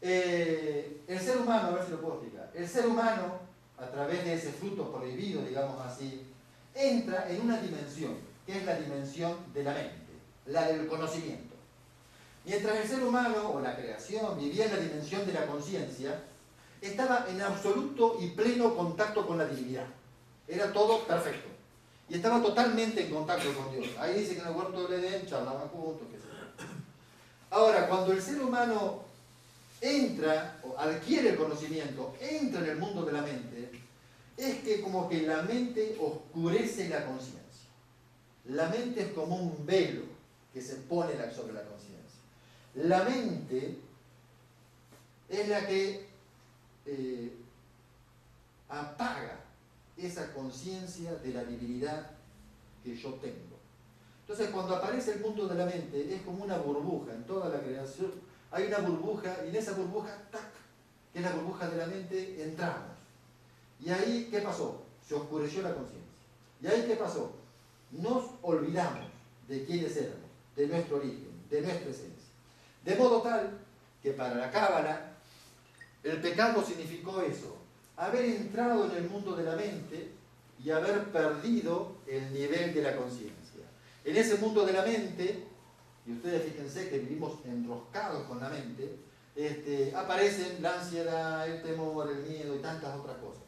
El ser humano, a ver si lo puedo explicar, el ser humano, a través de ese fruto prohibido, digamos así, entra en una dimensión, que es la dimensión de la mente, la del conocimiento. Mientras el ser humano, o la creación, vivía en la dimensión de la conciencia, estaba en absoluto y pleno contacto con la divinidad. Era todo perfecto. Y estaba totalmente en contacto con Dios. Ahí dice que en el huerto del Edén charlaban juntos, qué sé yo. Ahora, cuando el ser humano entra, o adquiere el conocimiento, entra en el mundo de la mente, es que como que la mente oscurece la conciencia. La mente es como un velo que se pone sobre la conciencia. La mente es la que apaga esa conciencia de la divinidad que yo tengo. Entonces, cuando aparece el mundo de la mente, es como una burbuja. En toda la creación hay una burbuja, y en esa burbuja, ¡tac!, que es la burbuja de la mente, entramos. Y ahí, ¿qué pasó? Se oscureció la conciencia. ¿Y ahí qué pasó? Nos olvidamos de quiénes éramos, de nuestro origen, de nuestra esencia. De modo tal que para la Cábala, el pecado significó eso, haber entrado en el mundo de la mente y haber perdido el nivel de la conciencia. En ese mundo de la mente, y ustedes fíjense que vivimos enroscados con la mente, aparecen la ansiedad, el temor, el miedo y tantas otras cosas.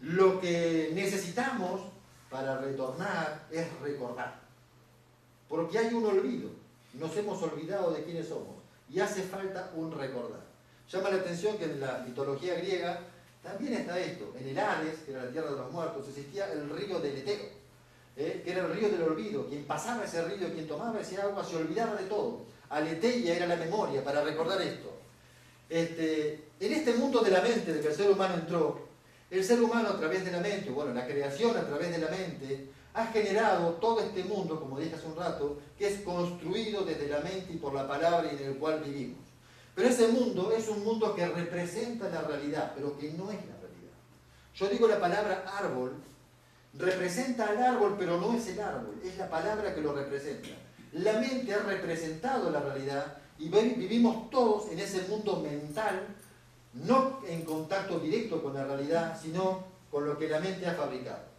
Lo que necesitamos para retornar es recordar. Porque hay un olvido. Nos hemos olvidado de quiénes somos. Y hace falta un recordar. Llama la atención que en la mitología griega también está esto. En el Hades, que era la tierra de los muertos, existía el río del Eteo, que era el río del olvido. Quien pasaba ese río, quien tomaba ese agua, se olvidaba de todo. Aletheia era la memoria para recordar esto. En este mundo de la mente de que el ser humano entró, el ser humano a través de la mente, bueno, la creación a través de la mente, ha generado todo este mundo, como dije hace un rato, que es construido desde la mente y por la palabra y en el cual vivimos. Pero ese mundo es un mundo que representa la realidad, pero que no es la realidad. Yo digo la palabra árbol, representa al árbol, pero no es el árbol, es la palabra que lo representa. La mente ha representado la realidad y vivimos todos en ese mundo mental, no en contacto directo con la realidad, sino con lo que la mente ha fabricado.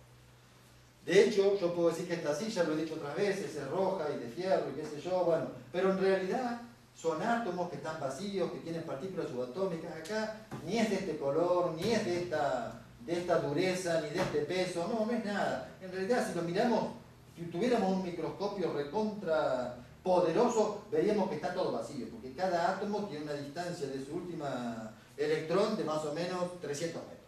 De hecho, yo puedo decir que esta silla, lo he dicho otras veces, es roja y de fierro y qué sé yo, bueno, pero en realidad son átomos que están vacíos, que tienen partículas subatómicas. Acá ni es de este color, ni es de esta dureza, ni de este peso, no es nada. En realidad, si lo miramos, si tuviéramos un microscopio recontra poderoso, veríamos que está todo vacío, porque cada átomo tiene una distancia de su última electrón de más o menos 300 metros.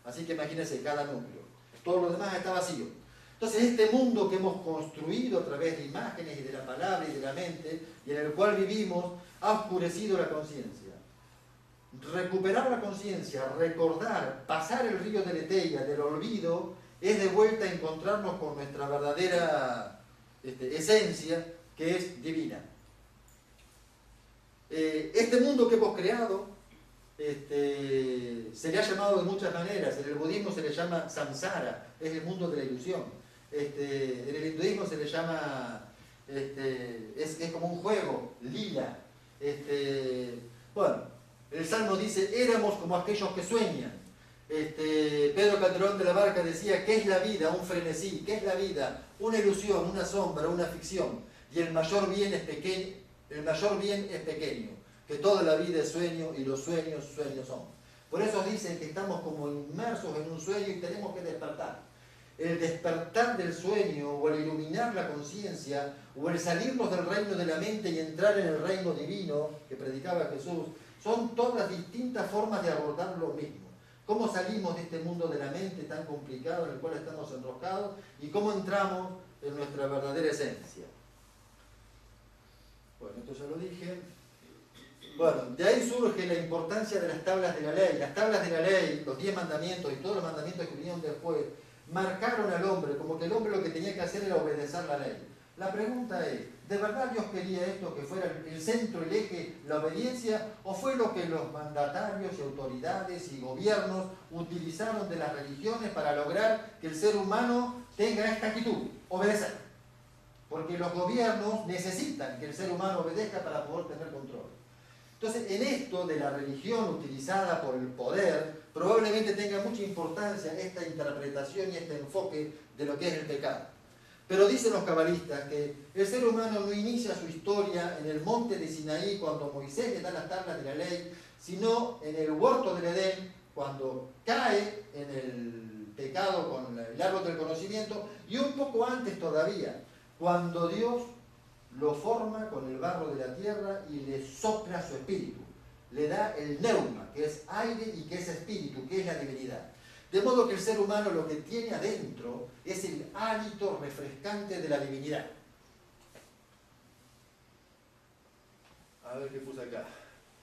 Así que imagínense cada núcleo. Todo lo demás está vacío. Entonces este mundo que hemos construido a través de imágenes y de la palabra y de la mente, y en el cual vivimos, ha oscurecido la conciencia. Recuperar la conciencia, recordar, pasar el río de Aletheia, del olvido, es de vuelta a encontrarnos con nuestra verdadera esencia, que es divina. Este mundo que hemos creado se le ha llamado de muchas maneras. En el budismo se le llama samsara, es el mundo de la ilusión. En el hinduismo se le llama, es como un juego, lila. Bueno, el Salmo dice, éramos como aquellos que sueñan. Pedro Calderón de la Barca decía, ¿qué es la vida? Un frenesí. ¿Qué es la vida? Una ilusión, una sombra, una ficción. Y el mayor bien es pequeño, que toda la vida es sueño y los sueños, sueños son. Por eso dicen que estamos como inmersos en un sueño y tenemos que despertar. el despertar del sueño, o el iluminar la conciencia, o el salirnos del reino de la mente y entrar en el reino divino que predicaba Jesús, son todas distintas formas de abordar lo mismo. Cómo salimos de este mundo de la mente tan complicado en el cual estamos enroscados y cómo entramos en nuestra verdadera esencia. Bueno, esto ya lo dije. Bueno, de ahí surge la importancia de las tablas de la ley. Las tablas de la ley, los 10 mandamientos y todos los mandamientos que vinieron después, marcaron al hombre, como que el hombre lo que tenía que hacer era obedecer la ley. La pregunta es, ¿de verdad Dios quería esto, que fuera el centro, el eje, la obediencia, o fue lo que los mandatarios y autoridades y gobiernos utilizaron de las religiones para lograr que el ser humano tenga esta actitud, obedecer? Porque los gobiernos necesitan que el ser humano obedezca para poder tener control. Entonces, en esto de la religión utilizada por el poder, probablemente tenga mucha importancia esta interpretación y este enfoque de lo que es el pecado. Pero dicen los cabalistas que el ser humano no inicia su historia en el monte de Sinaí cuando Moisés le da las tablas de la ley, sino en el huerto del Edén, cuando cae en el pecado con el árbol del conocimiento, y un poco antes todavía, cuando Dios lo forma con el barro de la tierra y le sopla su espíritu. Le da el neuma, que es aire y que es espíritu, que es la divinidad. De modo que el ser humano lo que tiene adentro es el hálito refrescante de la divinidad. A ver qué puse acá.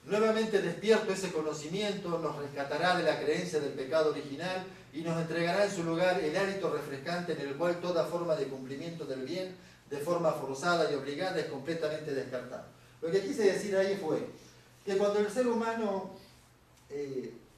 Nuevamente despierto ese conocimiento, nos rescatará de la creencia del pecado original y nos entregará en su lugar el hálito refrescante en el cual toda forma de cumplimiento del bien, de forma forzada y obligada, es completamente descartada. Lo que quise decir ahí fue que cuando el ser humano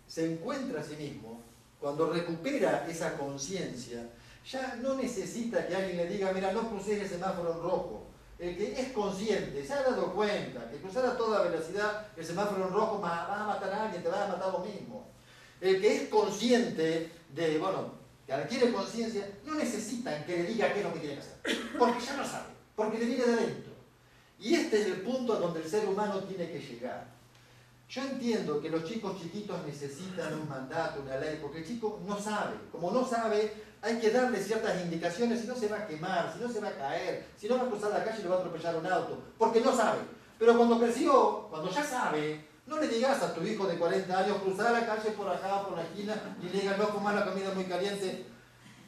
se encuentra a sí mismo, cuando recupera esa conciencia, ya no necesita que alguien le diga, mira, no cruces el semáforo en rojo. El que es consciente, se ha dado cuenta que cruzar a toda velocidad el semáforo en rojo va a matar a alguien, te va a matar vos mismo. El que es consciente de, bueno, que adquiere conciencia, no necesitan que le diga qué es lo que tiene que hacer, porque ya lo sabe, porque le viene de adentro. Y este es el punto a donde el ser humano tiene que llegar. Yo entiendo que los chicos chiquitos necesitan un mandato, una ley, porque el chico no sabe. Como no sabe, hay que darle ciertas indicaciones, si no se va a quemar, si no se va a caer, si no va a cruzar la calle y le va a atropellar un auto, porque no sabe. Pero cuando creció, cuando ya sabe, no le digas a tu hijo de 40 años, cruzar la calle por acá, por la esquina, y le digas, no comas la comida muy caliente.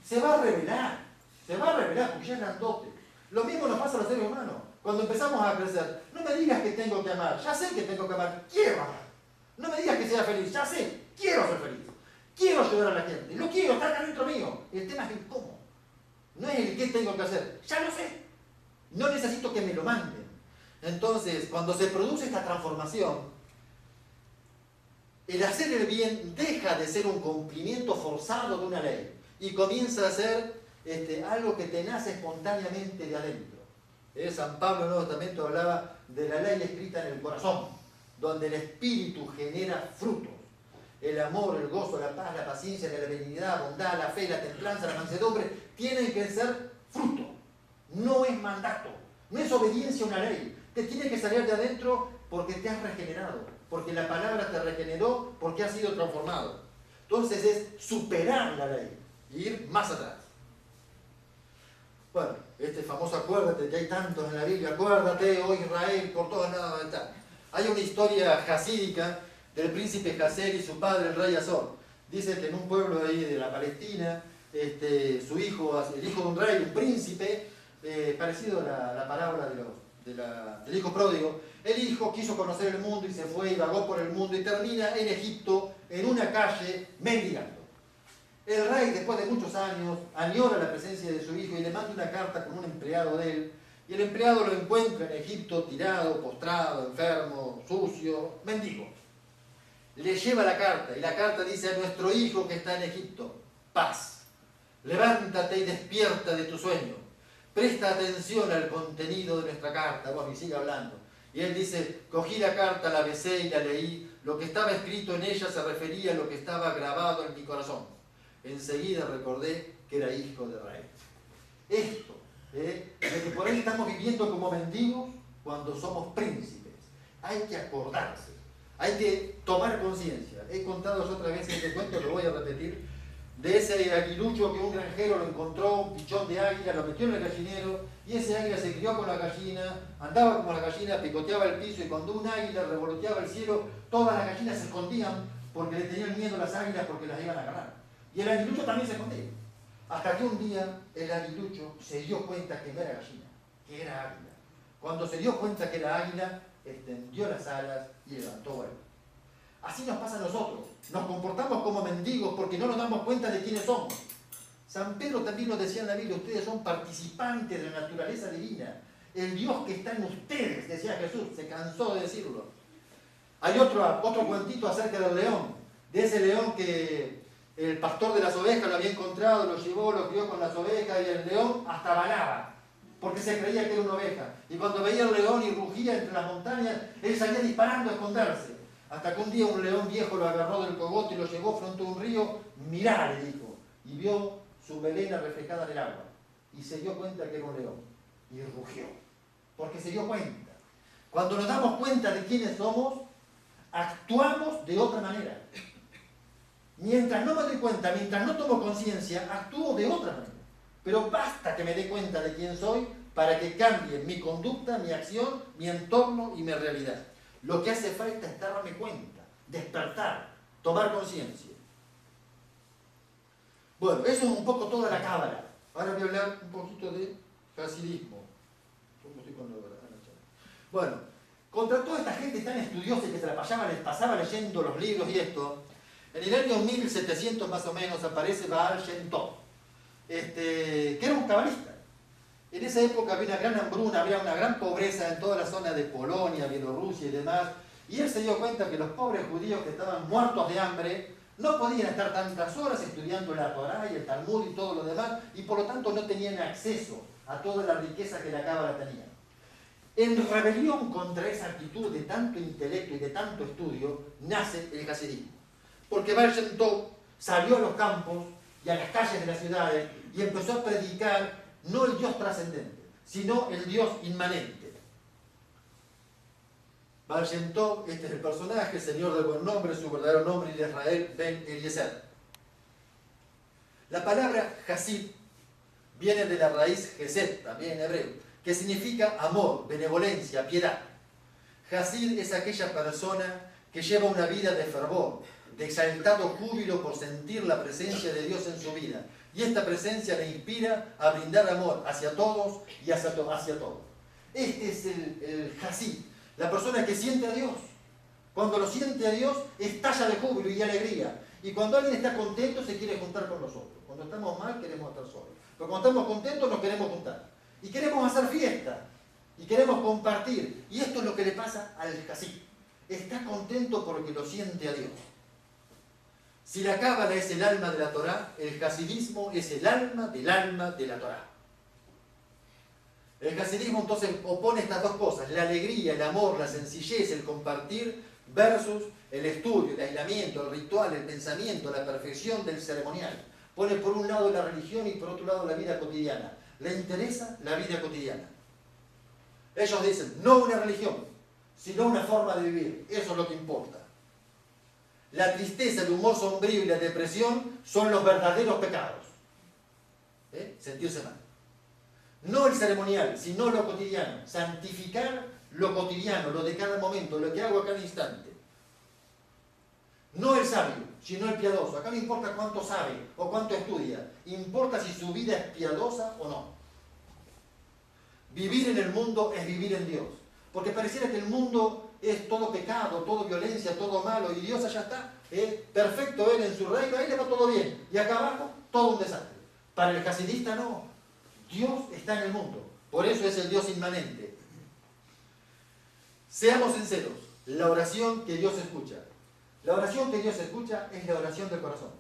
Se va a revelar porque ya es grandote. Lo mismo nos pasa a los seres humanos. Cuando empezamos a crecer, no me digas que tengo que amar, ya sé que tengo que amar, quiero amar. No me digas que sea feliz, ya sé, quiero ser feliz. Quiero ayudar a la gente, lo quiero, está acá dentro mío. El tema es el cómo. No es el qué tengo que hacer, ya lo sé. No necesito que me lo manden. Entonces, cuando se produce esta transformación, el hacer el bien deja de ser un cumplimiento forzado de una ley y comienza a ser algo que te nace espontáneamente de adentro. San Pablo en el Nuevo Testamento hablaba de la ley escrita en el corazón, donde el espíritu genera frutos. El amor, el gozo, la paz, la paciencia, la benignidad, la bondad, la fe, la templanza, la mansedumbre, tienen que ser fruto. No es mandato, no es obediencia a una ley. Te tiene que salir de adentro porque te has regenerado, porque la palabra te regeneró, porque has sido transformado. Entonces es superar la ley y ir más atrás. Bueno, este famoso acuérdate, que hay tantos en la Biblia, acuérdate, oh Israel, por todas lados donde está. Hay una historia jasídica del príncipe Jazer y su padre, el rey Azor. Dice que en un pueblo ahí de la Palestina, su hijo, el hijo de un rey, un príncipe, parecido a la parábola del hijo pródigo, el hijo quiso conocer el mundo y se fue y vagó por el mundo y termina en Egipto, en una calle, mendigando. El rey, después de muchos años, añora la presencia de su hijo y le manda una carta con un empleado de él, y el empleado lo encuentra en Egipto tirado, postrado, enfermo, sucio, mendigo. Le lleva la carta y la carta dice a nuestro hijo que está en Egipto, paz, levántate y despierta de tu sueño, presta atención al contenido de nuestra carta, bueno, y sigue hablando. Y él dice, cogí la carta, la besé y la leí, lo que estaba escrito en ella se refería a lo que estaba grabado en mi corazón. Enseguida recordé que era hijo de rey. Esto, de que por ahí estamos viviendo como mendigos cuando somos príncipes. Hay que acordarse, hay que tomar conciencia. He contado yo otra vez este cuento, lo voy a repetir. de ese aguilucho que un granjero lo encontró, un pichón de águila, lo metió en el gallinero, y ese águila se crió con la gallina, andaba como la gallina, picoteaba el piso, y cuando un águila revoloteaba el cielo, todas las gallinas se escondían porque le tenían miedo a las águilas porque las iban a agarrar. Y el aguilucho también se escondía. Hasta que un día el aguilucho se dio cuenta que no era gallina, que era águila. Cuando se dio cuenta que era águila, extendió las alas y levantó vuelo. Así nos pasa a nosotros. Nos comportamos como mendigos porque no nos damos cuenta de quiénes somos. San Pedro también lo decía en la Biblia, ustedes son participantes de la naturaleza divina. El Dios que está en ustedes, decía Jesús, se cansó de decirlo. Hay otro cuentito acerca del león, de ese león que el pastor de las ovejas lo había encontrado, lo llevó, lo crió con las ovejas y el león hasta balaba, porque se creía que era una oveja. Y cuando veía el león y rugía entre las montañas, él salía disparando a esconderse. Hasta que un día un león viejo lo agarró del cogote y lo llevó frente a un río. Mirá, le dijo, y vio su melena reflejada en el agua. Y se dio cuenta que era un león. Y rugió, porque se dio cuenta. Cuando nos damos cuenta de quiénes somos, actuamos de otra manera. Mientras no me doy cuenta, mientras no tomo conciencia, actúo de otra manera. Pero basta que me dé cuenta de quién soy para que cambie mi conducta, mi acción, mi entorno y mi realidad. Lo que hace falta es darme cuenta, despertar, tomar conciencia. Bueno, eso es un poco toda la cábala. Ahora voy a hablar un poquito de hasidismo. ¿Cómo estoy con la hora? Bueno, contra toda esta gente tan estudiosa que se la pasaba leyendo los libros y esto, en el año 1700 más o menos aparece Baal Shem Tov, que era un cabalista. En esa época había una gran hambruna, había una gran pobreza en toda la zona de Polonia, Bielorrusia y demás, y él se dio cuenta que los pobres judíos que estaban muertos de hambre no podían estar tantas horas estudiando la Torá y el Talmud y todo lo demás, y por lo tanto no tenían acceso a toda la riqueza que la cábala tenía. En rebelión contra esa actitud de tanto intelecto y de tanto estudio, nace el hasidismo. Porque Baal Shem Tov salió a los campos y a las calles de las ciudades y empezó a predicar no el Dios trascendente, sino el Dios inmanente. Baal Shem Tov, este es el personaje, señor del buen nombre, su verdadero nombre es Israel ben Eliezer. La palabra Hasid viene de la raíz Gesed, también en hebreo, que significa amor, benevolencia, piedad. Hasid es aquella persona que lleva una vida de fervor, de exaltado júbilo por sentir la presencia de Dios en su vida. Y esta presencia le inspira a brindar amor hacia todos y hacia todo. Este es el Hasid, la persona que siente a Dios. Cuando lo siente a Dios, estalla de júbilo y alegría. Y cuando alguien está contento, se quiere juntar con nosotros. Cuando estamos mal, queremos estar solos. Pero cuando estamos contentos, nos queremos juntar. Y queremos hacer fiesta. Y queremos compartir. Y esto es lo que le pasa al Hasid. Está contento porque lo siente a Dios. Si la cábala es el alma de la Torá, el hasidismo es el alma de la Torá. El hasidismo entonces opone estas dos cosas, la alegría, el amor, la sencillez, el compartir, versus el estudio, el aislamiento, el ritual, el pensamiento, la perfección del ceremonial. Pone por un lado la religión y por otro lado la vida cotidiana. Le interesa la vida cotidiana. Ellos dicen, no una religión, sino una forma de vivir. Eso es lo que importa. La tristeza, el humor sombrío y la depresión son los verdaderos pecados. Sentirse mal. No el ceremonial, sino lo cotidiano. Santificar lo cotidiano, lo de cada momento, lo que hago a cada instante. No el sabio, sino el piadoso. Acá no importa cuánto sabe o cuánto estudia. Importa si su vida es piadosa o no. Vivir en el mundo es vivir en Dios. Porque pareciera que el mundo es todo pecado, todo violencia, todo malo, y Dios allá está, perfecto Él en su reino, ahí le va todo bien, y acá abajo todo un desastre. Para el hasidista no, Dios está en el mundo, por eso es el Dios inmanente. Seamos sinceros, la oración que Dios escucha, la oración que Dios escucha es la oración del corazón.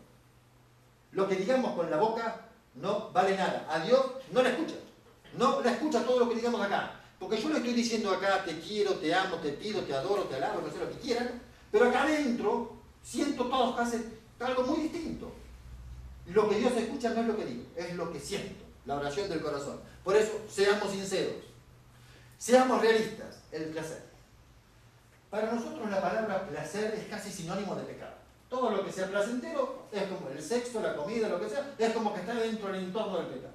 Lo que digamos con la boca no vale nada, a Dios no la escucha, no la escucha todo lo que digamos acá. Porque yo le estoy diciendo acá, te quiero, te amo, te pido, te adoro, te alabo, no sé lo que quieran, pero acá adentro siento todos que hacen algo muy distinto. Lo que Dios escucha no es lo que digo, es lo que siento, la oración del corazón. Por eso, seamos sinceros, seamos realistas, el placer. Para nosotros la palabra placer es casi sinónimo de pecado. Todo lo que sea placentero es como el sexo, la comida, lo que sea, es como que está dentro del entorno del pecado.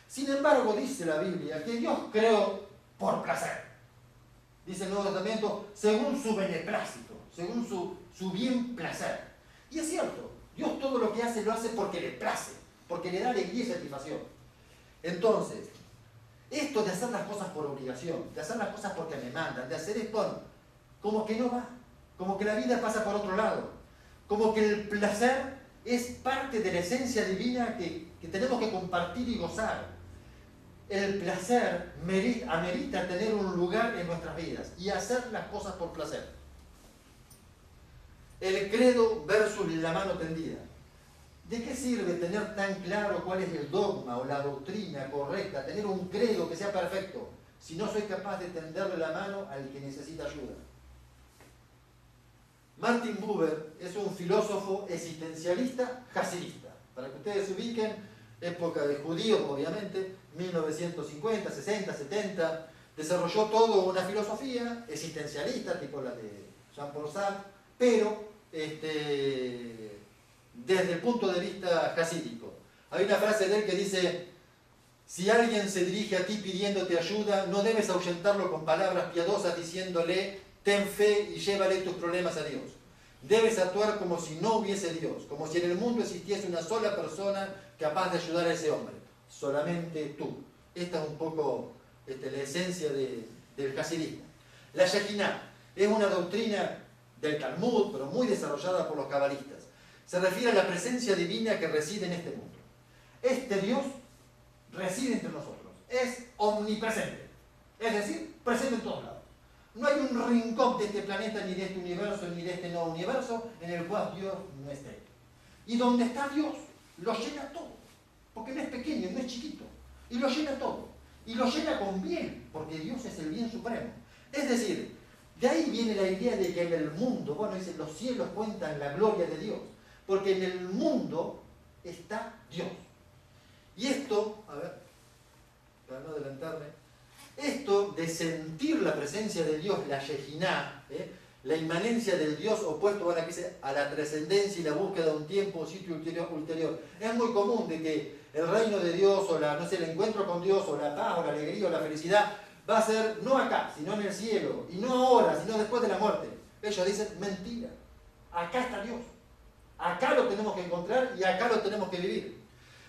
Sin embargo, dice la Biblia que Dios creó por placer. Dice el Nuevo Testamento, según su beneplácito, según su bien placer. Y es cierto, Dios todo lo que hace lo hace porque le place, porque le da alegría y satisfacción. Entonces, esto de hacer las cosas por obligación, de hacer las cosas porque me mandan, de hacer esto, como que no va, como que la vida pasa por otro lado, como que el placer es parte de la esencia divina que tenemos que compartir y gozar. El placer amerita tener un lugar en nuestras vidas y hacer las cosas por placer. El credo versus la mano tendida. ¿De qué sirve tener tan claro cuál es el dogma o la doctrina correcta, tener un credo que sea perfecto, si no soy capaz de tenderle la mano al que necesita ayuda? Martin Buber es un filósofo existencialista hasidista. Para que ustedes se ubiquen, época de judíos, obviamente, 1950, 60, 70, desarrolló toda una filosofía existencialista, tipo la de Jean-Paul Sartre, pero desde el punto de vista hasídico. Hay una frase de él que dice: si alguien se dirige a ti pidiéndote ayuda, no debes ahuyentarlo con palabras piadosas diciéndole ten fe y llévale tus problemas a Dios. Debes actuar como si no hubiese Dios, como si en el mundo existiese una sola persona capaz de ayudar a ese hombre, solamente tú. Esta es un poco la esencia del hasidismo. La Shekinah es una doctrina del Talmud, pero muy desarrollada por los cabalistas. Se refiere a la presencia divina que reside en este mundo. Este Dios reside entre nosotros, es omnipresente, es decir, presente en todos lados. No hay un rincón de este planeta, ni de este universo, ni de este no universo, en el cual Dios no esté. Y donde está Dios, lo llena todo, porque no es pequeño, no es chiquito, y lo llena todo. Y lo llena con bien, porque Dios es el bien supremo. Es decir, de ahí viene la idea de que en el mundo, bueno, dice, los cielos cuentan la gloria de Dios, porque en el mundo está Dios. Y esto, a ver, para no adelantarme, esto de sentir la presencia de Dios, la Shekinah, la inmanencia del Dios opuesto a la trascendencia y la búsqueda de un tiempo o sitio ulterior. Es muy común de que el reino de Dios, o el encuentro con Dios, o la paz, o la alegría, o la felicidad, va a ser no acá, sino en el cielo, y no ahora, sino después de la muerte. Ellos dicen, mentira, acá está Dios. Acá lo tenemos que encontrar y acá lo tenemos que vivir.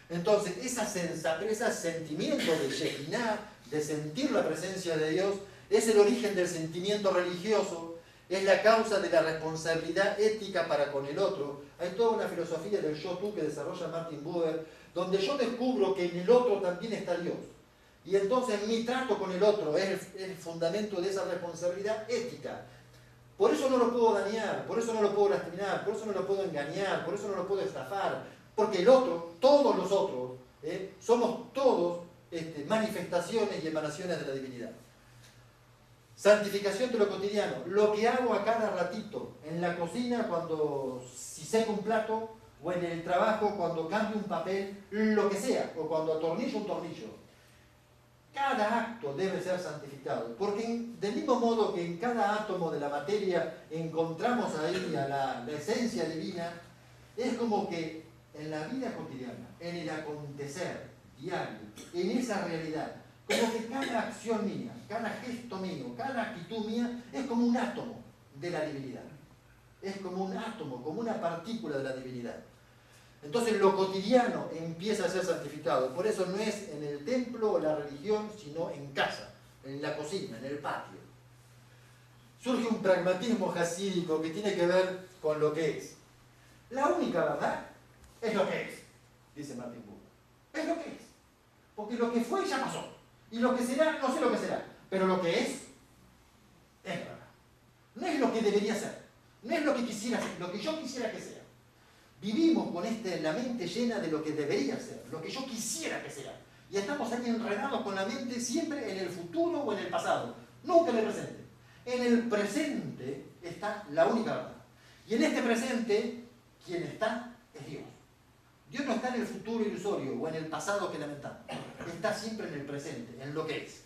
Entonces, ese sentimiento de Shekinah, de sentir la presencia de Dios, es el origen del sentimiento religioso, es la causa de la responsabilidad ética para con el otro. Hay toda una filosofía del yo-tú que desarrolla Martin Buber, donde yo descubro que en el otro también está Dios. Y entonces mi trato con el otro es el fundamento de esa responsabilidad ética. Por eso no lo puedo dañar, por eso no lo puedo lastimar, por eso no lo puedo engañar, por eso no lo puedo estafar. Porque el otro, todos los otros, somos todos manifestaciones y emanaciones de la divinidad. Santificación de lo cotidiano. Lo que hago a cada ratito, en la cocina si seco un plato, o en el trabajo cuando cambio un papel, lo que sea, o cuando atornillo un tornillo. Cada acto debe ser santificado, porque del mismo modo que en cada átomo de la materia encontramos ahí a la esencia divina, es como que en la vida cotidiana, en el acontecer diario, en esa realidad, como que cada acción mía, cada gesto mío, cada actitud mía es como un átomo de la divinidad. Es como un átomo, como una partícula de la divinidad. Entonces lo cotidiano empieza a ser santificado. Por eso no es en el templo o la religión, sino en casa, en la cocina, en el patio. Surge un pragmatismo hasídico que tiene que ver con lo que es. La única verdad es lo que es, dice Martin Buber. Es lo que es. Porque lo que fue ya pasó. Y lo que será, no sé lo que será. Pero lo que es verdad. No es lo que debería ser. No es lo que quisiera ser, lo que yo quisiera que sea. Vivimos con la mente llena de lo que debería ser, lo que yo quisiera que sea. Y estamos ahí enredados con la mente siempre en el futuro o en el pasado. Nunca en el presente. En el presente está la única verdad. Y en este presente, quien está es Dios. Dios no está en el futuro ilusorio o en el pasado que lamentamos. Está siempre en el presente, en lo que es.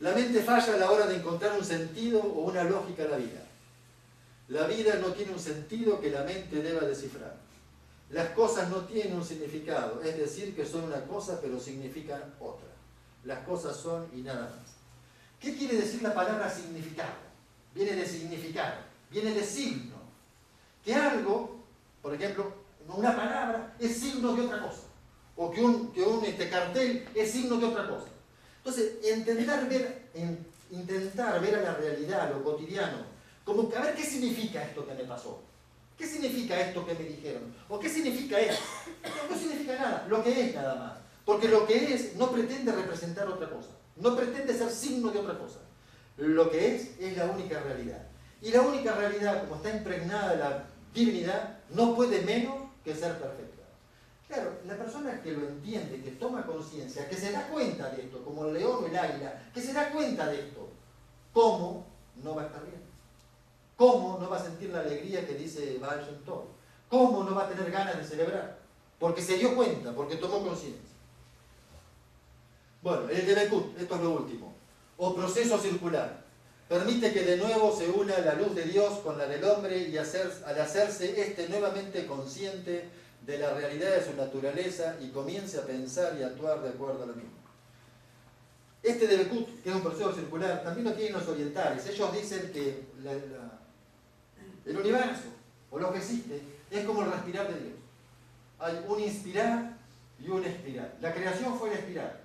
La mente falla a la hora de encontrar un sentido o una lógica a la vida. La vida no tiene un sentido que la mente deba descifrar. Las cosas no tienen un significado, es decir, que son una cosa pero significan otra. Las cosas son y nada más. ¿Qué quiere decir la palabra significado? Viene de significado, viene de signo. Que algo, por ejemplo, una palabra es signo de otra cosa. O que un cartel es signo de otra cosa. Entonces, intentar ver a la realidad, a lo cotidiano, como que a ver qué significa esto que me pasó. ¿Qué significa esto que me dijeron? ¿O qué significa esto? No significa nada, lo que es nada más. Porque lo que es no pretende representar otra cosa. No pretende ser signo de otra cosa. Lo que es la única realidad. Y la única realidad, como está impregnada de la divinidad, no puede menos que ser perfecta. Claro, la persona que lo entiende, que toma conciencia, que se da cuenta de esto, como el león o el águila, que se da cuenta de esto, ¿cómo no va a estar bien? ¿Cómo no va a sentir la alegría que dice Baal Shem Tov? ¿Cómo no va a tener ganas de celebrar? Porque se dio cuenta, porque tomó conciencia. Bueno, el Debekut, esto es lo último. O proceso circular. Permite que de nuevo se una la luz de Dios con la del hombre y al hacerse nuevamente consciente de la realidad de su naturaleza y comience a pensar y actuar de acuerdo a lo mismo. Este Debekut, que es un proceso circular, también lo tienen los orientales. Ellos dicen que el universo, o lo que existe, es como el respirar de Dios. Hay un inspirar y un expirar. La creación fue el expirar.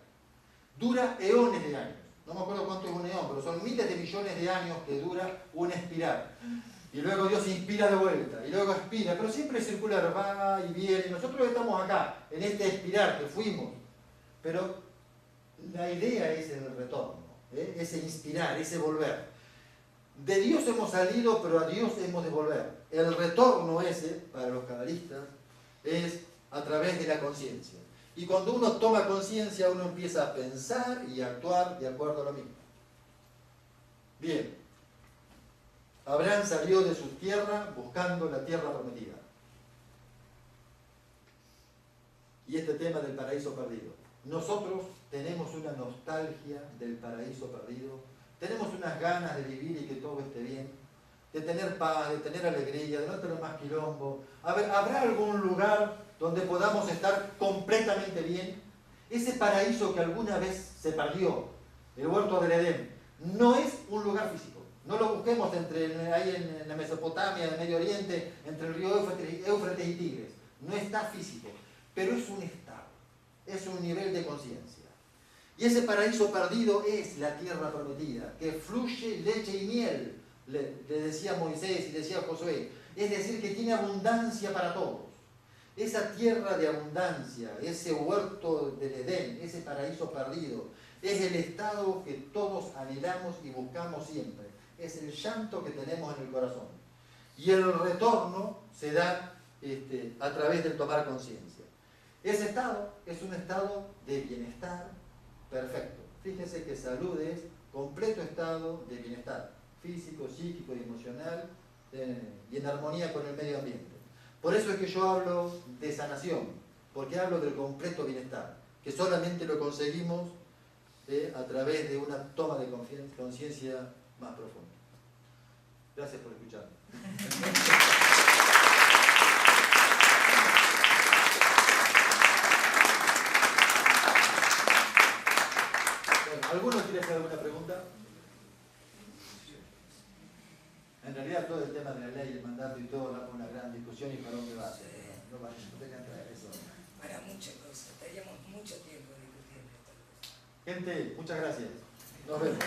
Dura eones de años. No me acuerdo cuánto es un eón, pero son miles de millones de años que dura un expirar. Y luego Dios inspira de vuelta, y luego expira, pero siempre es circular, va y viene. Nosotros estamos acá, en este expirar que fuimos. Pero la idea es el retorno, ese inspirar, ese volver. De Dios hemos salido, pero a Dios hemos de volver. El retorno ese, para los cabalistas, es a través de la conciencia. Y cuando uno toma conciencia, uno empieza a pensar y a actuar de acuerdo a lo mismo. Bien. Abraham salió de su tierra buscando la tierra prometida. Y este tema del paraíso perdido. Nosotros tenemos una nostalgia del paraíso perdido. Tenemos unas ganas de vivir y que todo esté bien. De tener paz, de tener alegría, de no tener más quilombo. A ver, ¿habrá algún lugar donde podamos estar completamente bien? Ese paraíso que alguna vez se perdió, el huerto del Edén, no es un lugar físico. No lo busquemos ahí en la Mesopotamia, en el Medio Oriente, entre el río Éufrates y Tigres. No está físico, pero es un estado, es un nivel de conciencia. Y ese paraíso perdido es la tierra prometida, que fluye leche y miel, le decía Moisés y decía Josué. Es decir, que tiene abundancia para todos. Esa tierra de abundancia, ese huerto del Edén, ese paraíso perdido, es el estado que todos anhelamos y buscamos siempre. Es el llanto que tenemos en el corazón. Y el retorno se da a través del tomar conciencia. Ese estado es un estado de bienestar perfecto. Fíjense que salud es completo estado de bienestar, físico, psíquico y emocional, y en armonía con el medio ambiente. Por eso es que yo hablo de sanación, porque hablo del completo bienestar, que solamente lo conseguimos a través de una toma de conciencia más profunda. Gracias por escucharme. Bueno, ¿alguno quiere hacer alguna pregunta? En realidad todo el tema de la ley, el mandato y todo da una gran discusión y para dónde va. No te encanta eso. Para muchas cosas, estaríamos mucho tiempo discutiendo estas cosas. Gente, muchas gracias. Nos vemos.